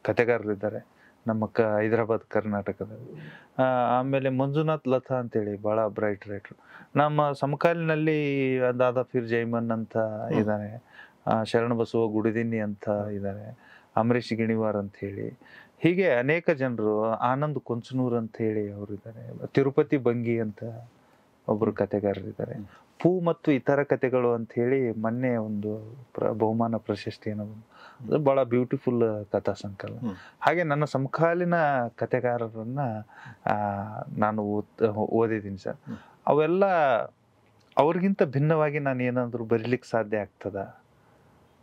ಕಥೆಗಾರರಿದ್ದಾರೆ ನಮ್ಮ ಹೈದರಾಬಾದ್ ಕರ್ನಾಟಕದಲ್ಲಿ. ಆಮೇಲೆ ಮಂಜುನಾಥ್ ಲತಾ ಅಂತೇಳಿ ಭಾಳ ಬ್ರೈಟ್ ರೈಟ್ರು. ನಮ್ಮ ಸಮಕಾಲಿನಲ್ಲಿ ದಾದಾ ಫಿರ್ ಜೈಮನ್ ಅಂತ ಇದ್ದಾರೆ, ಶರಣಬಸವ ಗುಡಿದಿನ್ನಿ ಅಂತ ಇದ್ದಾರೆ, ಅಮರೀಶ್ ಗಿಣಿವಾರ್ ಅಂತ ಹೇಳಿ, ಹೀಗೆ ಅನೇಕ ಜನರು, ಆನಂದ್ ಕೊಂಚನೂರ್ ಅಂತ ಹೇಳಿ ಅವರು ಇದ್ದಾರೆ, ತಿರುಪತಿ ಬಂಗಿ ಅಂತ ಒಬ್ರು ಕಥೆಗಾರರಿದ್ದಾರೆ, ಪೂ ಮತ್ತು ಇತರ ಕಥೆಗಳು ಅಂತ ಹೇಳಿ ಮೊನ್ನೆ ಒಂದು ಬಹುಮಾನ ಪ್ರಶಸ್ತಿಯನ್ನು ಬಂದು, ಅದು ಬಹಳ ಬ್ಯೂಟಿಫುಲ್ ಕಥಾ ಸಂಕಲನ. ಹಾಗೆ ನನ್ನ ಸಮಕಾಲೀನ ಕಥೆಗಾರರನ್ನ ನಾನು ಓದಿದ್ದೀನಿ ಸರ್. ಅವೆಲ್ಲ ಅವ್ರಿಗಿಂತ ಭಿನ್ನವಾಗಿ ನಾನು ಏನಾದರೂ ಬರೀಲಿಕ್ಕೆ ಸಾಧ್ಯ ಆಗ್ತದ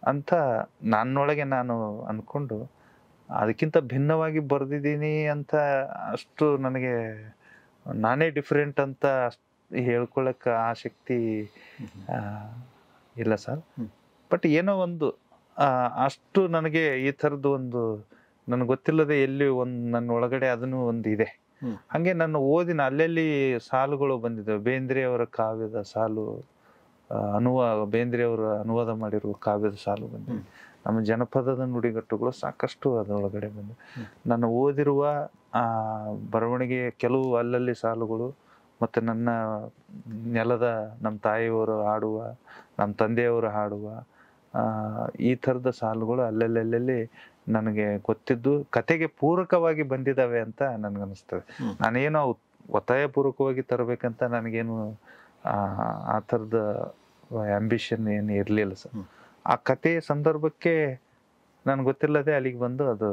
ಅಂತ ನನ್ನೊಳಗೆ ನಾನು ಅಂದ್ಕೊಂಡು ಅದಕ್ಕಿಂತ ಭಿನ್ನವಾಗಿ ಬರೆದಿದ್ದೀನಿ ಅಂತ ಅಷ್ಟು ನನಗೆ ನಾನೇ ಡಿಫ್ರೆಂಟ್ ಅಂತ ಹೇಳ್ಕೊಳಕ್ಕೆ ಆ ಶಕ್ತಿ ಇಲ್ಲ ಸರ್. ಬಟ್ ಏನೋ ಒಂದು ಅಷ್ಟು ನನಗೆ ಈ ಥರದ್ದು ಒಂದು ನನಗೆ ಗೊತ್ತಿಲ್ಲದೆ ಎಲ್ಲಿ ನನ್ನ ಒಳಗಡೆ ಅದನ್ನು ಒಂದು ಇದೆ. ಹಾಗೆ ನನ್ನ ಓದಿನ ಅಲ್ಲಲ್ಲಿ ಸಾಲುಗಳು ಬಂದಿದ್ದಾವೆ. ಬೇಂದ್ರೆಯವರ ಕಾವ್ಯದ ಸಾಲು, ಬೇಂದ್ರೆಯವರು ಅನುವಾದ ಮಾಡಿರುವ ಕಾವ್ಯದ ಸಾಲು ಬಂದಿದೆ. ನಮ್ಮ ಜನಪದದ ನುಡಿಗಟ್ಟುಗಳು ಸಾಕಷ್ಟು ಅದರೊಳಗಡೆ ಬಂದಿದೆ. ನಾನು ಓದಿರುವ ಬರವಣಿಗೆ ಕೆಲವು ಅಲ್ಲಲ್ಲಿ ಸಾಲುಗಳು, ಮತ್ತು ನನ್ನ ನೆಲದ ನಮ್ಮ ತಾಯಿಯವರು ಹಾಡುವ, ನಮ್ಮ ತಂದೆಯವರು ಹಾಡುವ ಈ ಥರದ ಸಾಲುಗಳು ಅಲ್ಲಲ್ಲಿ ನನಗೆ ಗೊತ್ತಿದ್ದು ಕತೆಗೆ ಪೂರಕವಾಗಿ ಬಂದಿದ್ದಾವೆ ಅಂತ ನನಗನ್ನಿಸ್ತದೆ. ನಾನೇನೋ ಒತ್ತಾಯಪೂರ್ವಕವಾಗಿ ತರಬೇಕಂತ ನನಗೇನು ಆ ಥರದ ಆಂಬಿಷನ್ ಏನು ಇರಲಿಲ್ಲ ಸರ್. ಆ ಕತೆ ಸಂದರ್ಭಕ್ಕೆ ನನಗೆ ಗೊತ್ತಿಲ್ಲದೆ ಅಲ್ಲಿಗೆ ಬಂದು ಅದು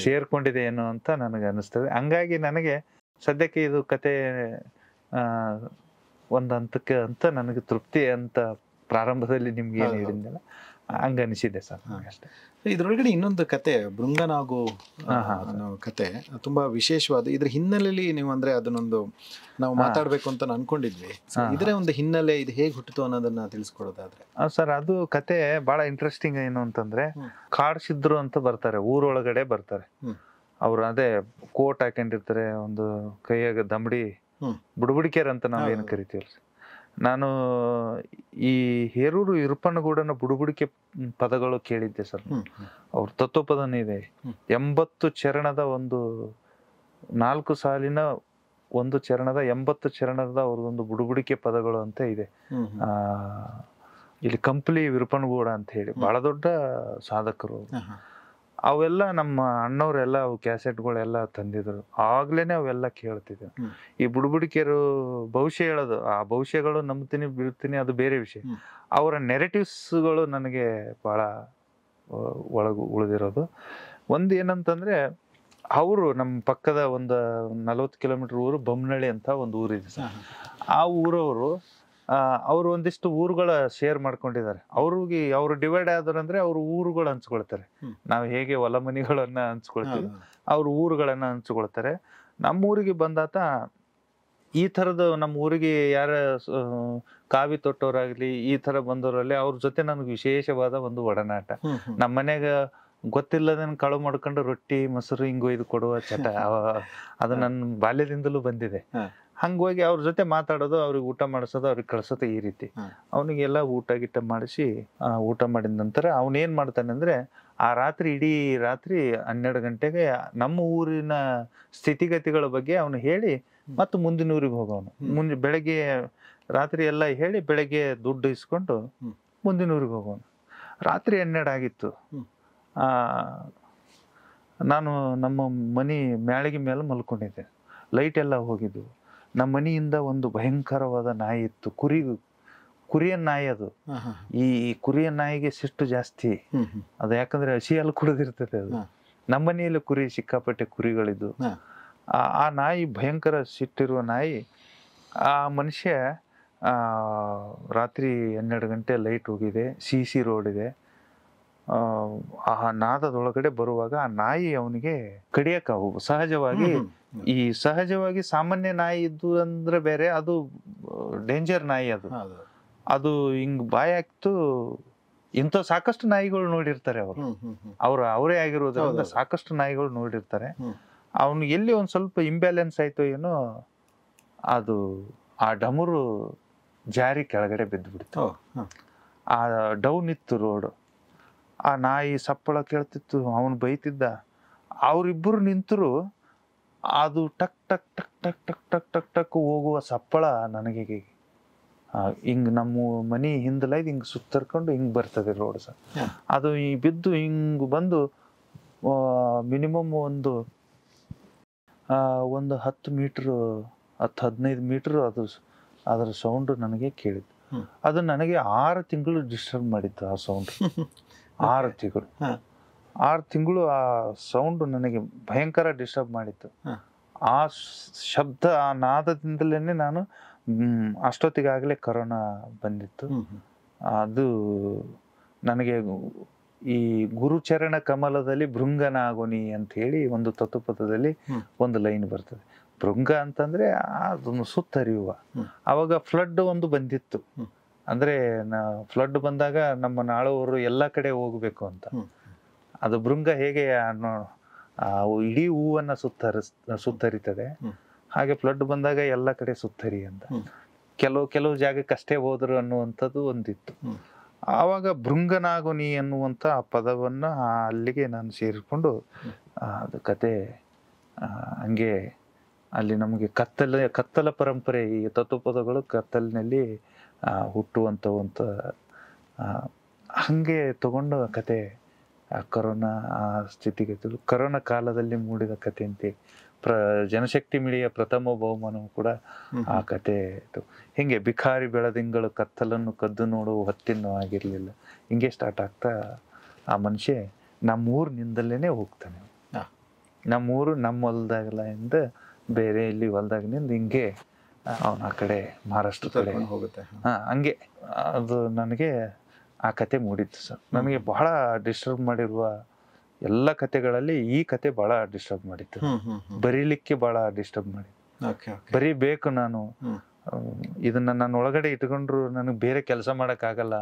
ಸೇರ್ಕೊಂಡಿದೆ ಏನೋ ಅಂತ ನನಗೆ ಅನ್ನಿಸ್ತದೆ. ಹಂಗಾಗಿ ನನಗೆ ಸದ್ಯಕ್ಕೆ ಇದು ಕತೆ ಒಂದು ಹಂತಕ್ಕೆ ಅಂತ ನನಗೆ ತೃಪ್ತಿ ಅಂತ ಪ್ರಾರಂಭದಲ್ಲಿ ನಿಮ್ಗೆ ಏನು ಹೇಳಿದ್ನಲ್ಲ ಹಂಗ ಅನಿಸಿದೆ ಸರ್ ಅಷ್ಟೇ. ಇದ್ರೊಳಗಡೆ ಇನ್ನೊಂದು ಕತೆ ಬೃಂಗನಾಗು ಅನ್ನೋ ಕತೆ ತುಂಬಾ ವಿಶೇಷವಾದ. ಇದ್ರ ಹಿನ್ನೆಲೆಯಲ್ಲಿ ನೀವು ಅಂದ್ರೆ ಅದನ್ನೊಂದು ನಾವು ಮಾತಾಡ್ಬೇಕು ಅಂತ ಅನ್ಕೊಂಡಿದ್ವಿ. ಇದರ ಒಂದು ಹಿನ್ನೆಲೆ, ಇದು ಹೇಗೆ ಹುಟ್ಟಿತು ಅನ್ನೋದನ್ನ ತಿಳಿಸ್ಕೊಡೋದಾದ್ರೆ? ಸರ್, ಅದು ಕತೆ ಬಹಳ ಇಂಟ್ರೆಸ್ಟಿಂಗ್. ಏನು ಅಂತಂದ್ರೆ, ಕಾಡ್ಸಿದ್ರು ಅಂತ ಬರ್ತಾರೆ, ಊರೊಳಗಡೆ ಬರ್ತಾರೆ ಅವ್ರು. ಅದೇ ಕೋಟ್ ಹಾಕೊಂಡಿರ್ತಾರೆ, ಒಂದು ಕೈಯಾಗ ದಮಡಿ, ಬುಡಬುಡಿಕೆರ್ ಅಂತ ನಾವೇನು ಕರಿತೀವಲ್ಲ. ನಾನು ಈ ಹೇರೂರು ಇರುಪನಗೂಡನ ಬುಡುಬುಡಿಕೆ ಪದಗಳು ಕೇಳಿದ್ದೆ ಸರ್. ಅವ್ರ ತತ್ವಪದನೇ ಇದೆ. 80 ಚರಣದ ಒಂದು 4 ಸಾಲಿನ ಒಂದು ಚರಣದ 80 ಚರಣದ ಅವ್ರದೊಂದು ಬುಡುಬುಡಿಕೆ ಪದಗಳು ಅಂತ ಇದೆ. ಆ ಇಲ್ಲಿ ಕಂಪ್ಲಿ ವಿರುಪನಗೌಡ ಅಂತ ಹೇಳಿ ಬಹಳ ದೊಡ್ಡ ಸಾಧಕರು. ಅವೆಲ್ಲ ನಮ್ಮ ಅಣ್ಣವ್ರೆಲ್ಲ ಅವು ಕ್ಯಾಸೆಟ್ಗಳೆಲ್ಲ ತಂದಿದ್ರು. ಆಗ್ಲೇನೆ ಅವೆಲ್ಲ ಕೇಳ್ತಿದ್ದೆ. ಈ ಬುಡುಬುಡಿಕೆರು ಭವಿಷ್ಯ ಹೇಳೋದು, ಆ ಭವಿಷ್ಯಗಳು ನಂಬ್ತೀನಿ ಬೀಳ್ತೀನಿ ಅದು ಬೇರೆ ವಿಷಯ. ಅವರ ನೆರೆಟಿವ್ಸ್ಗಳು ನನಗೆ ಬಹಳ ಉಳಿದಿರೋದು. ಒಂದು ಏನಂತಂದ್ರೆ, ಅವರು ನಮ್ಮ ಪಕ್ಕದ ಒಂದು 40 ಕಿಲೋಮೀಟರ್ ಊರು ಬೊಮ್ಮನಹಳ್ಳಿ ಅಂತ ಒಂದು ಊರಿದೆ ಸರ್. ಆ ಊರವರು ಅವರು ಒಂದಿಷ್ಟು ಊರುಗಳ ಶೇರ್ ಮಾಡ್ಕೊಂಡಿದ್ದಾರೆ. ಅವ್ರು ಡಿವೈಡ್ ಆದ್ರಂದ್ರೆ ಅವ್ರ ಊರುಗಳು ಹಂಚ್ಕೊಳ್ತಾರೆ. ನಾವು ಹೇಗೆ ಹೊಲ ಮನಿಗಳನ್ನ ಹಂಚ್ಕೊಳ್ತೀವಿ, ಅವ್ರ ಊರುಗಳನ್ನ ಹಂಚ್ಕೊಳ್ತಾರೆ. ನಮ್ಮ ಊರಿಗೆ ಬಂದಾತ ಈ ಥರದ ನಮ್ಮ ಊರಿಗೆ ಯಾರ ಕಾವಿ ತೊಟ್ಟೋರಾಗ್ಲಿ ಈ ತರ ಬಂದವರಲ್ಲಿ ಅವ್ರ ಜೊತೆ ನನಗೆ ವಿಶೇಷವಾದ ಒಂದು ಒಡನಾಟ. ನಮ್ಮ ಮನ್ಯಾಗ ಗೊತ್ತಿಲ್ಲದನ್ ಕಳು ಮಾಡ್ಕೊಂಡು ರೊಟ್ಟಿ ಮೊಸರು ಹಿಂಗ್ ಒಯ್ದು ಕೊಡುವ ಚಟ ಅದು ನನ್ನ ಬಾಲ್ಯದಿಂದಲೂ ಬಂದಿದೆ. ಹಂಗೋಗಿ ಅವ್ರ ಜೊತೆ ಮಾತಾಡೋದು, ಅವ್ರಿಗೆ ಊಟ ಮಾಡಿಸೋದು, ಅವ್ರಿಗೆ ಕಳ್ಸೋದು ಈ ರೀತಿ. ಅವನಿಗೆಲ್ಲ ಊಟ ಗಿಟ್ಟ ಮಾಡಿಸಿ ಊಟ ಮಾಡಿದ ನಂತರ ಅವನೇನ್ ಮಾಡ್ತಾನೆ ಅಂದ್ರೆ, ಆ ರಾತ್ರಿ ಇಡೀ ರಾತ್ರಿ 12 ಗಂಟೆಗೆ ನಮ್ಮ ಊರಿನ ಸ್ಥಿತಿಗತಿಗಳ ಬಗ್ಗೆ ಅವನು ಹೇಳಿ ಮತ್ತು ಮುಂದಿನ ಊರಿಗೆ ಹೋಗೋನು. ಬೆಳಗ್ಗೆ ರಾತ್ರಿ ಎಲ್ಲ ಹೇಳಿ ಬೆಳಗ್ಗೆ ದುಡ್ಡು ಇಸ್ಕೊಂಡು ಮುಂದಿನ ಊರಿಗೆ ಹೋಗೋನು. ರಾತ್ರಿ 12 ಆಗಿತ್ತು. ನಾನು ನಮ್ಮ ಮನೆ ಮ್ಯಾಳಿಗೆ ಮೇಲೆ ಮಲ್ಕೊಂಡಿದ್ದೆ. ಲೈಟ್ ಎಲ್ಲ ಹೋಗಿದ್ವು. ನಮ್ಮ ಮನೆಯಿಂದ ಒಂದು ಭಯಂಕರವಾದ ನಾಯಿ ಇತ್ತು. ಕುರಿಯ ನಾಯಿ ಅದು. ಈ ಕುರಿಯ ನಾಯಿಗೆ ಸಿಟ್ಟು ಜಾಸ್ತಿ. ಅದು ಯಾಕಂದ್ರೆ ಹಸಿ ಹಾಲು ಕುಡಿದಿರ್ತದೆ ಅದು. ನಮ್ಮ ಮನೆಯಲ್ಲಿ ಕುರಿ ಸಿಕ್ಕಾಪಟ್ಟೆ ಕುರಿಗಳಿದ್ದು. ಆ ನಾಯಿ ಭಯಂಕರ ಸಿಟ್ಟಿರುವ ನಾಯಿ. ಆ ಮನುಷ್ಯ ರಾತ್ರಿ 12 ಗಂಟೆ ಲೈಟ್ ಹೋಗಿದೆ, CC ರೋಡ್ ಇದೆ. ಆ ನಾದದೊಳಗಡೆ ಬರುವಾಗ ಆ ನಾಯಿ ಅವನಿಗೆ ಕಡಿಯಕ ಸಹಜವಾಗಿ ಸಾಮಾನ್ಯ ನಾಯಿ ಇದ್ದು ಅಂದ್ರೆ ಬೇರೆ, ಅದು ಡೇಂಜರ್ ನಾಯಿ. ಅದು ಹಿಂಗ್ ಬಾಯಿ ಹಾಕ್ತು. ಇಂಥ ಸಾಕಷ್ಟು ನಾಯಿಗಳು ನೋಡಿರ್ತಾರೆ ಅವರೇ ಆಗಿರೋದ್ರಿಂದ ಸಾಕಷ್ಟು ನಾಯಿಗಳು ನೋಡಿರ್ತಾರೆ. ಅವನು ಎಲ್ಲಿ ಒಂದ್ ಸ್ವಲ್ಪ ಇಂಬ್ಯಾಲೆನ್ಸ್ ಆಯ್ತು ಏನೋ, ಅದು ಆ ಡಮರು ಜಾರಿ ಕೆಳಗಡೆ ಬಿದ್ದು ಬಿಡ್ತು. ಆ ಡೌನ್ ಇತ್ತು ರೋಡ್. ಆ ನಾಯಿ ಸಪ್ಪಳ ಕೇಳ್ತಿತ್ತು, ಅವನು ಬೈತಿದ್ದ. ಅವ್ರಿಬ್ಬರು ನಿಂತರು. ಅದು ಟಕ್ ಟಕ್ ಟಕ್ ಟಕ್ ಟಕ್ ಟಕ್ ಟಕ್ ಟಕ್ ಹೋಗುವ ಸಪ್ಪಳ ನನಗೆ ಹಿಂಗ್ ನಮ್ಮ ಮನಿ ಹಿಂದಲ ಹಿಂಗ್ ಸುತ್ತರ್ಕೊಂಡು ಹಿಂಗ್ ಬರ್ತದೆ ರೋಡ್ ಸರ್. ಅದು ಈ ಬಿದ್ದು ಹಿಂಗ್ ಬಂದು ಮಿನಿಮಮ್ ಒಂದು 10 ಮೀಟರ್ 10-15 ಮೀಟರ್ ಅದರ ಸೌಂಡ್ ನನಗೆ ಕೇಳಿದ್ದು. ಅದು ನನಗೆ 6 ತಿಂಗಳು ಡಿಸ್ಟರ್ಬ್ ಮಾಡಿತ್ತು ಆ ಸೌಂಡ್. 6 ತಿಂಗಳು ಆ ಸೌಂಡ್ ನನಗೆ ಭಯಂಕರ ಡಿಸ್ಟರ್ಬ್ ಮಾಡಿತ್ತು. ಆ ಶಬ್ದ, ಆ ನಾದದಿಂದಲೇನೆ ನಾನು ಅಷ್ಟೊತ್ತಿಗಾಗಲೇ ಕರೋನಾ ಬಂದಿತ್ತು. ಅದು ನನಗೆ ಈ ಗುರುಚರಣ ಕಮಲದಲ್ಲಿ ಭೃಂಗನಾಗುನಿ ಅಂತ ಹೇಳಿ ಒಂದು ತತ್ವಪದದಲ್ಲಿ ಒಂದು ಲೈನ್ ಬರ್ತದೆ. ಭೃಂಗ ಅಂತಂದ್ರೆ ಅದೊಂದು ಸುತ್ತರಿಯುವ. ಅವಾಗ ಫ್ಲಡ್ ಒಂದು ಬಂದಿತ್ತು. ಅಂದ್ರೆ ಫ್ಲಡ್ ಬಂದಾಗ ನಮ್ಮ ನಾಳವರು ಎಲ್ಲಾ ಕಡೆ ಹೋಗ್ಬೇಕು ಅಂತ. ಅದು ಭೃಂಗ ಹೇಗೆ ಇಡೀ ಹೂವನ್ನ ಸುತ್ತರಿತದೆ, ಹಾಗೆ ಫ್ಲಡ್ ಬಂದಾಗ ಎಲ್ಲ ಕಡೆ ಸುತ್ತರಿ ಅಂತ. ಕೆಲವು ಜಾಗಕ್ಕೆ ಅಷ್ಟೇ ಹೋದ್ರು ಅನ್ನುವಂಥದ್ದು ಒಂದಿತ್ತು. ಆವಾಗ ಭೃಂಗನಾಗುನಿ ಅನ್ನುವಂಥ ಆ ಪದವನ್ನ ಅಲ್ಲಿಗೆ ನಾನು ಸೇರಿಕೊಂಡು ಅದು ಕತೆ ಹಂಗೆ ಅಲ್ಲಿ ನಮಗೆ ಕತ್ತಲ ಪರಂಪರೆ, ಈ ತತ್ವಪದಗಳು ಕತ್ತಲಿನಲ್ಲಿ ಹುಟ್ಟುವಂಥವು ಅಂತ ಹಂಗೆ ತಗೊಂಡು ಕತೆ ಕರೋನಾ ಸ್ಥಿತಿಗತಿಗಳು, ಕರೋನಾ ಕಾಲದಲ್ಲಿ ಮೂಡಿದ ಕತೆ ಅಂತ ಜನಶಕ್ತಿ ಮಿಡಿಯ ಪ್ರಥಮ ಬಹುಮಾನವು ಕೂಡ ಆ ಕತೆ ಇತ್ತು. ಹಿಂಗೆ ಬಿಖಾರಿ ಬೆಳದಿಂಗಳು ಕತ್ತಲನ್ನು ಕದ್ದು ನೋಡುವ ಹೊತ್ತಿನೂ ಆಗಿರ್ಲಿಲ್ಲ. ಹಿಂಗೆ ಸ್ಟಾರ್ಟ್ ಆಗ್ತಾ ಆ ಮನುಷ್ಯ ನಮ್ಮೂರಿನಿಂದಲೇನೆ ಹೋಗ್ತಾನೆ. ನಮ್ಮೂರು ನಮ್ಮ ಹೊಲ್ದಾಗಲ್ಲ ಇಂದ ಬೇರೆ ಇಲ್ಲಿ ಹೊಲ್ದಾಗಿನಿಂದ ಹಿಂಗೆ ಅವನ ಆ ಕಡೆ ಮಹಾರಾಷ್ಟ್ರ ಕಡೆ ಹೋಗುತ್ತೆ. ಹಂಗೆ ಅದು ನನಗೆ ಆ ಕತೆ ಮೂಡಿತ್ತು ಸರ್. ನನಗೆ ಬಹಳ ಡಿಸ್ಟರ್ಬ್ ಮಾಡಿರುವ ಎಲ್ಲ ಕತೆಗಳಲ್ಲಿ ಈ ಕತೆ ಬಹಳ ಡಿಸ್ಟರ್ಬ್ ಮಾಡಿತ್ತು. ಬರೀಲಿಕ್ಕೆ ಬಹಳ ಡಿಸ್ಟರ್ಬ್ ಮಾಡಿತ್ತು. ಬರೀಬೇಕು ನಾನು, ಇದನ್ನ ನಾನು ಒಳಗಡೆ ಇಟ್ಕೊಂಡ್ರು ನನಗೆ ಬೇರೆ ಕೆಲಸ ಮಾಡಕ್ ಆಗಲ್ಲ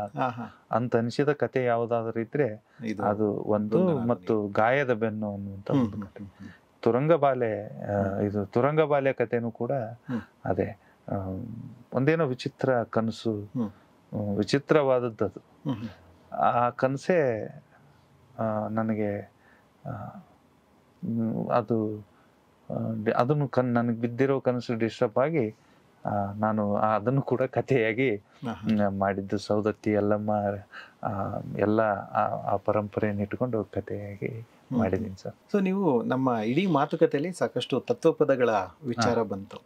ಅಂತ ಅನಿಸಿದ ಕತೆ ಯಾವ್ದಾದ್ರು ಇದ್ರೆ ಅದು ಒಂದು. ಮತ್ತು ಗಾಯದ ಬೆನ್ನು ಅನ್ನುವಂತ ಒಂದು ಕತೆ. ತುರಂಗಬಾಲೆ ಕಥೆನೂ ಕೂಡ ಅದೇ. ಒಂದೇನೋ ವಿಚಿತ್ರ ಕನಸು, ವಿಚಿತ್ರವಾದದ್ದು ಅದು. ಆ ಕನಸೇ ನನಗೆ ಅದು ಅದನ್ನು ನನಗೆ ಬಿದ್ದಿರೋ ಕನಸು ಡಿಸ್ಟರ್ಬ್ ಆಗಿ ನಾನು ಅದನ್ನು ಕೂಡ ಕಥೆಯಾಗಿ ಮಾಡಿದ್ದು. ಸೌದತ್ತಿ ಎಲ್ಲಮ್ಮ ಎಲ್ಲ ಆ ಪರಂಪರೆಯನ್ನು ಇಟ್ಕೊಂಡು ಕಥೆಯಾಗಿ ಮಾಡಿದ್ದೀನಿ ಸರ್. ಸೊ ನೀವು ನಮ್ಮ ಇಡೀ ಮಾತುಕತೆಯಲ್ಲಿ ಸಾಕಷ್ಟು ತತ್ವಪದಗಳ ವಿಚಾರ ಬಂತು.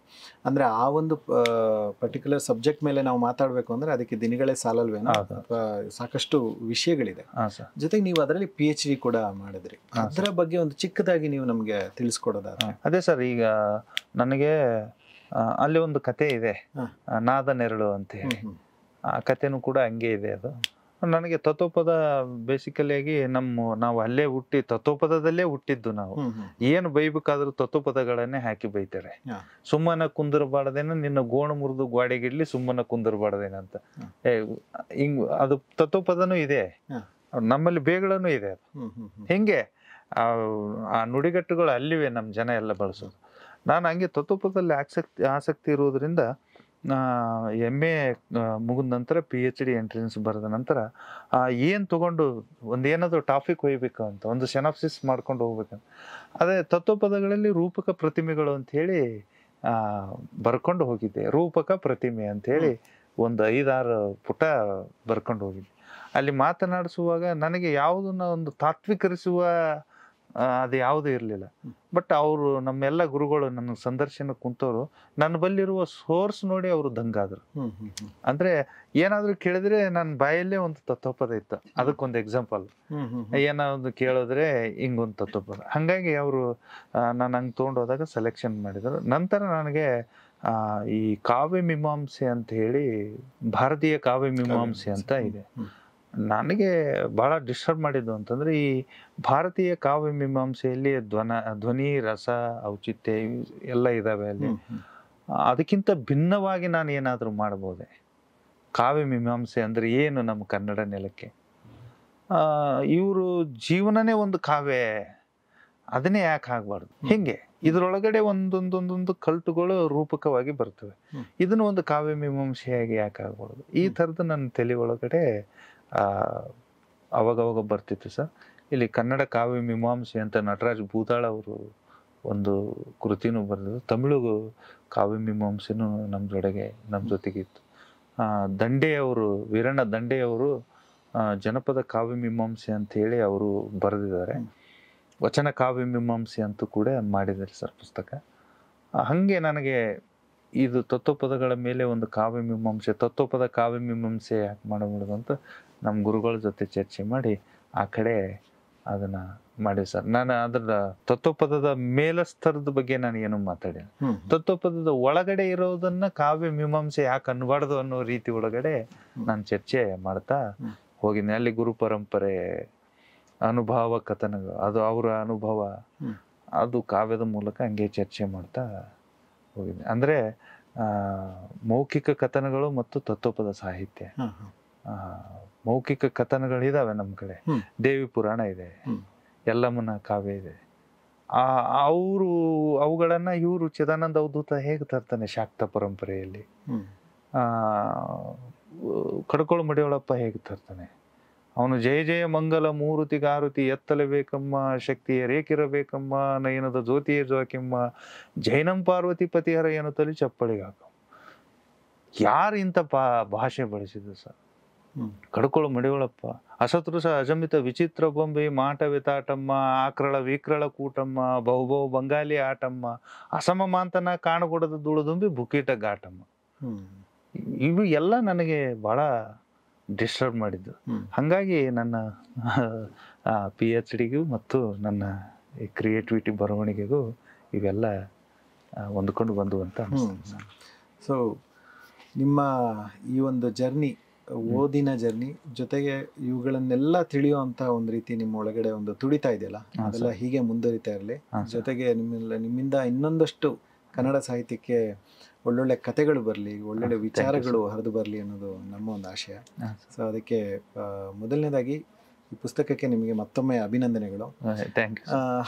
ಅಂದ್ರೆ ಆ ಒಂದು ಪರ್ಟಿಕ್ಯುಲರ್ ಸಬ್ಜೆಕ್ಟ್ ಮೇಲೆ ನಾವು ಮಾತಾಡಬೇಕು ಅಂದ್ರೆ ಅದಕ್ಕೆ ದಿನಗಳೇ ಸಾಲಲ್ವೇನೋ, ಅಥವಾ ಸಾಕಷ್ಟು ವಿಷಯಗಳಿದೆ. ಜೊತೆಗೆ ನೀವು ಅದರಲ್ಲಿ PhD ಕೂಡ ಮಾಡಿದ್ರಿ. ಅದರ ಬಗ್ಗೆ ಒಂದು ಚಿಕ್ಕದಾಗಿ ನೀವು ನಮಗೆ ತಿಳಿಸ್ಕೊಡೋದಾದ್ರೆ. ಅದೇ ಸರ್, ಈಗ ನನಗೆ ಅಲ್ಲಿ ಒಂದು ಕತೆ ಇದೆ, ನಾದ ನೆರಳು ಅಂತ ಹೇಳಿ. ಆ ಕಥೆನೂ ಕೂಡ ಹಂಗೆ ಇದೆ. ಅದು ನನಗೆ ತತ್ವಪದ ಬೇಸಿಕಲಿಯಾಗಿ ನಾವು ಅಲ್ಲೇ ಹುಟ್ಟಿ ತತ್ವಪದದಲ್ಲೇ ಹುಟ್ಟಿದ್ದು. ನಾವು ಏನು ಬೈಬೇಕಾದ್ರೂ ತತ್ವಪದಗಳನ್ನೇ ಹಾಕಿ ಬೈತಾರೆ. ಸುಮ್ಮನ ಕುಂದರಬಾರ್ದೇನ, ನಿನ್ನ ಗೋಣು ಮುರಿದು ಗೋಡೆಗಿಡ್ಲಿ ಸುಮ್ಮನ ಕುಂದರಬಾರ್ದೇನ ಅಂತ. ಹಿಂಗ್ ಅದು ತತ್ವಪದನೂ ಇದೆ, ನಮ್ಮಲ್ಲಿ ಬೇಗಳೂ ಇದೆ. ಅದು ಹಿಂಗೆ ಆ ನುಡಿಗಟ್ಟುಗಳು ಅಲ್ಲಿವೆ, ನಮ್ಮ ಜನ ಎಲ್ಲ ಬಳಸೋದು. ನಾನು ಹಂಗೆ ತತ್ವಪದದಲ್ಲಿ ಆಸಕ್ತಿ ಇರುವುದರಿಂದ MA ಮುಗಿದ ನಂತರ PhD ಎಂಟ್ರೆನ್ಸ್ ಬರೆದ ನಂತರ ಏನು ತಗೊಂಡು ಏನಾದರೂ ಟಾಪಿಕ್ ಒಯ್ಯಬೇಕು ಅಂತ ಒಂದು ಸೆನಾಪ್ಸಿಸ್ ಮಾಡ್ಕೊಂಡು ಹೋಗ್ಬೇಕಂತ. ಅದೇ ತತ್ವಪದಗಳಲ್ಲಿ ರೂಪಕ ಪ್ರತಿಮೆಗಳು ಅಂತ ಹೇಳಿ ಬರ್ಕೊಂಡು ಹೋಗಿದ್ದೆ. ರೂಪಕ ಪ್ರತಿಮೆ ಅಂತ ಹೇಳಿ ಒಂದು 5-6 ಪುಟ ಬರ್ಕೊಂಡು ಹೋಗಿದ್ದೆ. ಅಲ್ಲಿ ಮಾತನಾಡಿಸುವಾಗ ನನಗೆ ಯಾವುದನ್ನ ಒಂದು ತಾತ್ವಿಕರಿಸುವ ಅದು ಯಾವುದೂ ಇರಲಿಲ್ಲ. ಬಟ್ ಅವರು ನಮ್ಮೆಲ್ಲ ಗುರುಗಳು ನನ್ನ ಸಂದರ್ಶನ ಕುಂತವರು ನನ್ನ ಬಲ್ಲಿರುವ ಸೋರ್ಸ್ ನೋಡಿ ಅವರು ದಂಗಾದ್ರು. ಅಂದ್ರೆ ಏನಾದ್ರು ಕೇಳಿದ್ರೆ ನನ್ನ ಬಾಯಲ್ಲೇ ಒಂದು ತತ್ವಪದ ಇತ್ತು, ಅದಕ್ಕೊಂದು ಎಕ್ಸಾಂಪಲ್. ಏನಾದ್ರು ಕೇಳಿದ್ರೆ ಹಿಂಗೊಂದು ತತ್ವಪದ. ಹಂಗಾಗಿ ಅವರು ನಾನು ಹಂಗೆ ತೊಗೊಂಡೋದಾಗ ಸೆಲೆಕ್ಷನ್ ಮಾಡಿದರು. ನಂತರ ನನಗೆ ಈ ಕಾವ್ಯ ಮೀಮಾಂಸೆ ಅಂತ ಹೇಳಿ, ಭಾರತೀಯ ಕಾವ್ಯ ಮೀಮಾಂಸೆ ಅಂತ ಇದೆ. ನನಗೆ ಬಹಳ ಡಿಸ್ಟರ್ಬ್ ಮಾಡಿದ್ದು ಅಂತಂದ್ರೆ, ಈ ಭಾರತೀಯ ಕಾವ್ಯ ಮೀಮಾಂಸೆಯಲ್ಲಿ ಧ್ವನಿ, ರಸ, ಔಚಿತ್ಯ ಎಲ್ಲ ಇದಾವೆ ಅಲ್ಲಿ. ಅದಕ್ಕಿಂತ ಭಿನ್ನವಾಗಿ ನಾನು ಏನಾದರೂ ಮಾಡ್ಬೋದೆ? ಕಾವ್ಯ ಮೀಮಾಂಸೆ ಅಂದ್ರೆ ಏನು ನಮ್ಮ ಕನ್ನಡ ನೆಲಕ್ಕೆ? ಇವರು ಜೀವನನೇ ಒಂದು ಕಾವ್ಯ, ಅದನ್ನೇ ಯಾಕೆ ಆಗ್ಬಾರ್ದು? ಹಿಂಗೆ ಇದ್ರೊಳಗಡೆ ಒಂದೊಂದೊಂದೊಂದು ಕಲ್ಟುಗಳು ರೂಪಕವಾಗಿ ಬರ್ತವೆ. ಇದನ್ನು ಒಂದು ಕಾವ್ಯ ಮೀಮಾಂಸೆಯಾಗಿ ಯಾಕೆ ಆಗ್ಬಾರ್ದು? ಈ ಥರದ್ದು ನನ್ನ ತಲೆ ಒಳಗಡೆ ಅವಾಗವಾಗ ಬರ್ತಿತ್ತು ಸರ್. ಇಲ್ಲಿ ಕನ್ನಡ ಕಾವ್ಯ ಮೀಮಾಂಸೆ ಅಂತ ನಟರಾಜ್ ಬೂದಾಳ್ ಅವರು ಒಂದು ಕೃತಿನೂ ಬರೆದ್ರು. ತಮಿಳು ಕಾವ್ಯ ಮೀಮಾಂಸೆನೂ ನಮ್ಮ ಜೊತೆಗಿತ್ತು. ದಂಡೆಯವರು, ವೀರಣ್ಣ ದಂಡೆಯವರು ಜನಪದ ಕಾವ್ಯ ಮೀಮಾಂಸೆ ಅಂತ ಹೇಳಿ ಅವರು ಬರೆದಿದ್ದಾರೆ. ವಚನ ಕಾವ್ಯ ಮೀಮಾಂಸೆ ಅಂತೂ ಕೂಡ ಮಾಡಿದ್ದಾರೆ ಸರ್ ಪುಸ್ತಕ. ಹಂಗೆ ನನಗೆ ಇದು ತತ್ವಪದಗಳ ಮೇಲೆ ಒಂದು ಕಾವ್ಯ ಮೀಮಾಂಸೆ, ತತ್ವಪದ ಕಾವ್ಯ ಮೀಮಾಂಸೆ ಯಾಕೆ ಮಾಡಬಹುದು ಅಂತ ನಮ್ಮ ಗುರುಗಳ ಜೊತೆ ಚರ್ಚೆ ಮಾಡಿ ಆ ಕಡೆ ಅದನ್ನ ಮಾಡಿ ಸರ್. ನಾನು ಅದರ ತತ್ವಪದದ ಮೇಲಸ್ತರದ ಬಗ್ಗೆ ನಾನು ಏನು ಮಾತಾಡಿಲ್ಲ. ತತ್ವಪದದ ಒಳಗಡೆ ಇರೋದನ್ನ ಕಾವ್ಯ ಮೀಮಾಂಸೆ ಯಾಕೆ ಅನ್ಬಾರ್ದು ಅನ್ನೋ ರೀತಿ ಒಳಗಡೆ ನಾನು ಚರ್ಚೆ ಮಾಡ್ತಾ ಹೋಗಿದ್ದೆ. ಅಲ್ಲಿ ಗುರು ಪರಂಪರೆ, ಅನುಭವ ಕಥನಗಳು, ಅದು ಅವರ ಅನುಭವ, ಅದು ಕಾವ್ಯದ ಮೂಲಕ ಹಂಗೆ ಚರ್ಚೆ ಮಾಡ್ತಾ ಹೋಗಿದೆ. ಅಂದ್ರೆ ಮೌಖಿಕ ಕಥನಗಳು ಮತ್ತು ತತ್ವಪದ ಸಾಹಿತ್ಯ. ಮೌಖಿಕ ಕಥನಗಳಿದಾವೆ ನಮ್ಮ ಕಡೆ. ದೇವಿ ಪುರಾಣ ಇದೆ, ಯಲ್ಲಮ್ಮನ ಕಾವ್ಯ ಇದೆ. ಅವುಗಳನ್ನ ಇವರು ಚಿದಾನಂದ ಅವಧೂತ ಹೇಗೆ ತರ್ತಾನೆ ಶಾಕ್ತ ಪರಂಪರೆಯಲ್ಲಿ, ಕಡ್ಕೊಳು ಮಡಿಯೊಳಪ್ಪ ಹೇಗೆ ತರ್ತಾನೆ, ಅವನು ಜಯ ಜಯ ಮಂಗಲ ಮೂರುತಿಗಾರುತಿ ಎತ್ತಲೇಬೇಕಮ್ಮ, ಶಕ್ತಿಯ ರೇಕಿರಬೇಕಮ್ಮ, ನಯನದ ಜ್ಯೋತಿಯ ಜೋಕಿಮ್ಮ, ಜೈನಂ ಪಾರ್ವತಿ ಪತಿಹರ ಎನ್ನುತ್ತಲಿ ಚಪ್ಪಳಿಗಾಕ. ಯಾರು ಇಂಥ ಭಾಷೆ ಬಳಸಿದ್ರು ಸರ್? ಕಡ್ಕೊಳು ಮಡಿಯೊಳಪ್ಪ, ಅಸತೃಷ ಅಜಮಿತ ವಿಚಿತ್ರ ಬೊಂಬೆ, ಮಾಟವೆ ತಾಟಮ್ಮ, ಆಕ್ರಳ ವಿಕ್ರಳ ಕೂಟಮ್ಮ, ಬಹುಬಹು ಬಂಗಾಲಿ ಆಟಮ್ಮ, ಅಸಮ ಮಾಂತನ ಕಾಣಗೊಡದ ದುಳುದುಂಬಿ ಬುಕೀಟ ಘಾಟಮ್ಮ. ಇವು ಎಲ್ಲ ನನಗೆ ಬಹಳ ಡಿಸ್ಟರ್ಬ್ ಮಾಡಿದ್ದು. ಹಂಗಾಗಿ ನನ್ನ PhDಗೂ ಮತ್ತು ನನ್ನ ಕ್ರಿಯೇಟಿವಿಟಿ ಬರವಣಿಗೆಗೂ ಇವೆಲ್ಲ ಹೊಂದ್ಕೊಂಡು ಬಂದು ಅಂತ ಅನಿಸ್ತದೆ. ಸೊ ನಿಮ್ಮ ಈ ಒಂದು ಜರ್ನಿ, ಓದಿನ ಜರ್ನಿ ಜೊತೆಗೆ ಇವುಗಳನ್ನೆಲ್ಲ ತಿಳಿಯುವಂತ ಒಂದು ರೀತಿ ನಿಮ್ಮ ಒಳಗಡೆ ಒಂದು ತುಡಿತಾ ಇದೆಯಲ್ಲ, ಅದೆಲ್ಲ ಹೀಗೆ ಮುಂದುವರಿತಾ ಇರಲಿ. ಜೊತೆಗೆ ನಿಮ್ಮಿಂದ ಇನ್ನೊಂದಷ್ಟು ಕನ್ನಡ ಸಾಹಿತ್ಯಕ್ಕೆ ಒಳ್ಳೊಳ್ಳೆ ಕಥೆಗಳು ಬರಲಿ, ಒಳ್ಳೊಳ್ಳೆ ವಿಚಾರಗಳು ಹರಿದು ಬರಲಿ ಅನ್ನೋದು ನಮ್ಮ ಒಂದು ಆಶಯ. ಸೊ ಅದಕ್ಕೆ ಮೊದಲನೇದಾಗಿ ಈ ಪುಸ್ತಕಕ್ಕೆ ನಿಮಗೆ ಮತ್ತೊಮ್ಮೆ ಅಭಿನಂದನೆಗಳು.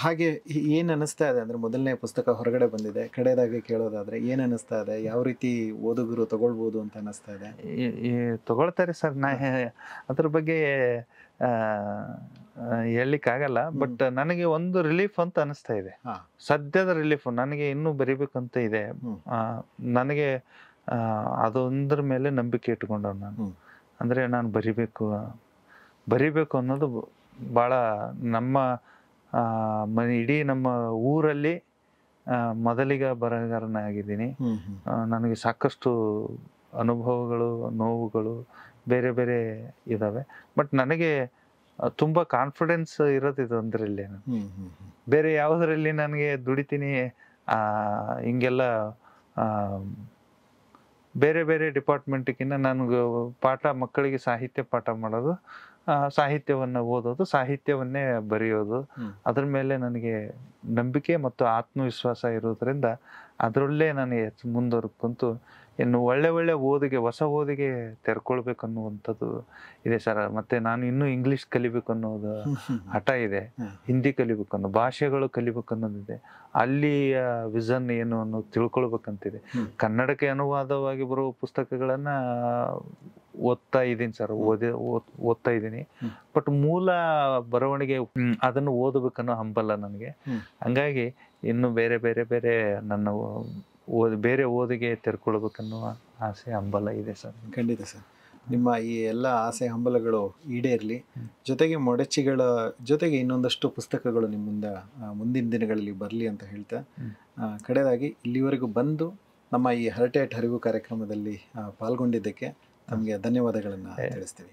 ಹಾಗೆ ಏನ್ ಅನಿಸ್ತಾ ಇದೆ ಅಂದ್ರೆ, ಮೊದಲನೇ ಪುಸ್ತಕ ಹೊರಗಡೆ ಬಂದಿದೆ, ಕಡೆಯದಾಗಿ ಕೇಳೋದಾದ್ರೆ ಏನ್ ಅನಿಸ್ತಾ ಇದೆ? ಯಾವ ರೀತಿ ಓದುಗರು ತಗೊಳ್ಬೋದು ಅಂತ ಅನಿಸ್ತಾ ಇದೆ? ತಗೊಳ್ತಾರೆ ಸರ್. ಅದ್ರ ಬಗ್ಗೆ ಹೇಳಲಿಕ್ಕಾಗಲ್ಲ. ಬಟ್ ನನಗೆ ಒಂದು ರಿಲೀಫ್ ಅಂತ ಅನಿಸ್ತಾ ಇದೆ, ಹಾ. ಸದ್ಯದ ರಿಲೀಫ್. ನನಗೆ ಇನ್ನೂ ಬರಿಬೇಕಂತ ಇದೆ. ಆ, ನನಗೆ ಅದೊಂದ್ರ ಮೇಲೆ ನಂಬಿಕೆ ಇಟ್ಕೊಂಡವ್ ನಾನು. ಅಂದ್ರೆ ನಾನು ಬರಿಬೇಕು ಅನ್ನೋದು ಬಹಳ ನಮ್ಮ ಇಡೀ ನಮ್ಮ ಊರಲ್ಲಿ ಮೊದಲಿಗ ಬರಹಗಾರನಾಗಿದ್ದೀನಿ. ನನಗೆ ಸಾಕಷ್ಟು ಅನುಭವಗಳು, ನೋವುಗಳು ಬೇರೆ ಬೇರೆ ಇದಾವೆ. ಬಟ್ ನನಗೆ ತುಂಬಾ ಕಾನ್ಫಿಡೆನ್ಸ್ ಇರೋದು ಇದೊಂದರಲ್ಲಿ. ಬೇರೆ ಯಾವುದರಲ್ಲಿ ನನಗೆ ದುಡಿತೀನಿ ಹಿಂಗೆಲ್ಲ ಬೇರೆ ಬೇರೆ ಡಿಪಾರ್ಟ್ಮೆಂಟ್ಗಿನ್ನ ನನಗೆ ಮಕ್ಕಳಿಗೆ ಸಾಹಿತ್ಯ ಪಾಠ ಮಾಡೋದು, ಸಾಹಿತ್ಯವನ್ನ ಓದೋದು, ಸಾಹಿತ್ಯವನ್ನೇ ಬರೆಯೋದು, ಅದ್ರ ಮೇಲೆ ನನಗೆ ನಂಬಿಕೆ ಮತ್ತು ಆತ್ಮವಿಶ್ವಾಸ ಇರೋದ್ರಿಂದ ಅದರಲ್ಲೇ ನಾನು ಮುಂದುವರ್ಕೊಂತು ಇನ್ನು ಒಳ್ಳೆ ಓದಿಗೆ, ಹೊಸ ಓದಿಗೆ ತೆರ್ಕೊಳ್ಬೇಕನ್ನುವಂಥದ್ದು ಇದೆ ಸರ್. ಮತ್ತೆ ನಾನು ಇನ್ನೂ ಇಂಗ್ಲಿಷ್ ಕಲಿಬೇಕು ಅನ್ನೋದು ಹಠ ಇದೆ, ಹಿಂದಿ ಕಲಿಬೇಕು ಅನ್ನೋ, ಭಾಷೆಗಳು ಕಲಿಬೇಕು ಅನ್ನೋದಿದೆ, ಅಲ್ಲಿಯ ವಿಷನ್ ಏನು ಅನ್ನೋದು ತಿಳ್ಕೊಳ್ಬೇಕಂತಿದೆ. ಕನ್ನಡಕ್ಕೆ ಅನುವಾದವಾಗಿ ಬರುವ ಪುಸ್ತಕಗಳನ್ನ ಓದ್ತಾ ಇದ್ದೀನಿ ಸರ್, ಓದ್ತಾ ಇದ್ದೀನಿ. ಬಟ್ ಮೂಲ ಬರವಣಿಗೆ ಅದನ್ನು ಓದಬೇಕನ್ನೋ ಹಂಬಲ ನನಗೆ. ಹಂಗಾಗಿ ಇನ್ನು ಬೇರೆ ಬೇರೆ ಬೇರೆ ನನ್ನ ಬೇರೆ ಓದಿಗೆ ತೆರ್ಕೊಳ್ಬೇಕನ್ನೋ ಆಸೆ, ಹಂಬಲ ಇದೆ ಸರ್. ಖಂಡಿತ ಸರ್, ನಿಮ್ಮ ಈ ಎಲ್ಲ ಆಸೆ ಹಂಬಲಗಳು ಈಡೇರಲಿ. ಜೊತೆಗೆ ಮೊಡಚಿಗಳ ಜೊತೆಗೆ ಇನ್ನೊಂದಷ್ಟು ಪುಸ್ತಕಗಳು ನಿಮ್ಮಿಂದ ಮುಂದಿನ ದಿನಗಳಲ್ಲಿ ಬರಲಿ ಅಂತ ಹೇಳ್ತಾ, ಕಡೆಯದಾಗಿ ಇಲ್ಲಿವರೆಗೂ ಬಂದು ನಮ್ಮ ಈ ಹರಟೆ ಅಟ್ ಹರಿವು ಕಾರ್ಯಕ್ರಮದಲ್ಲಿ ಪಾಲ್ಗೊಂಡಿದ್ದಕ್ಕೆ ತಮಗೆ ಧನ್ಯವಾದಗಳನ್ನು ತಿಳಿಸ್ತೀವಿ.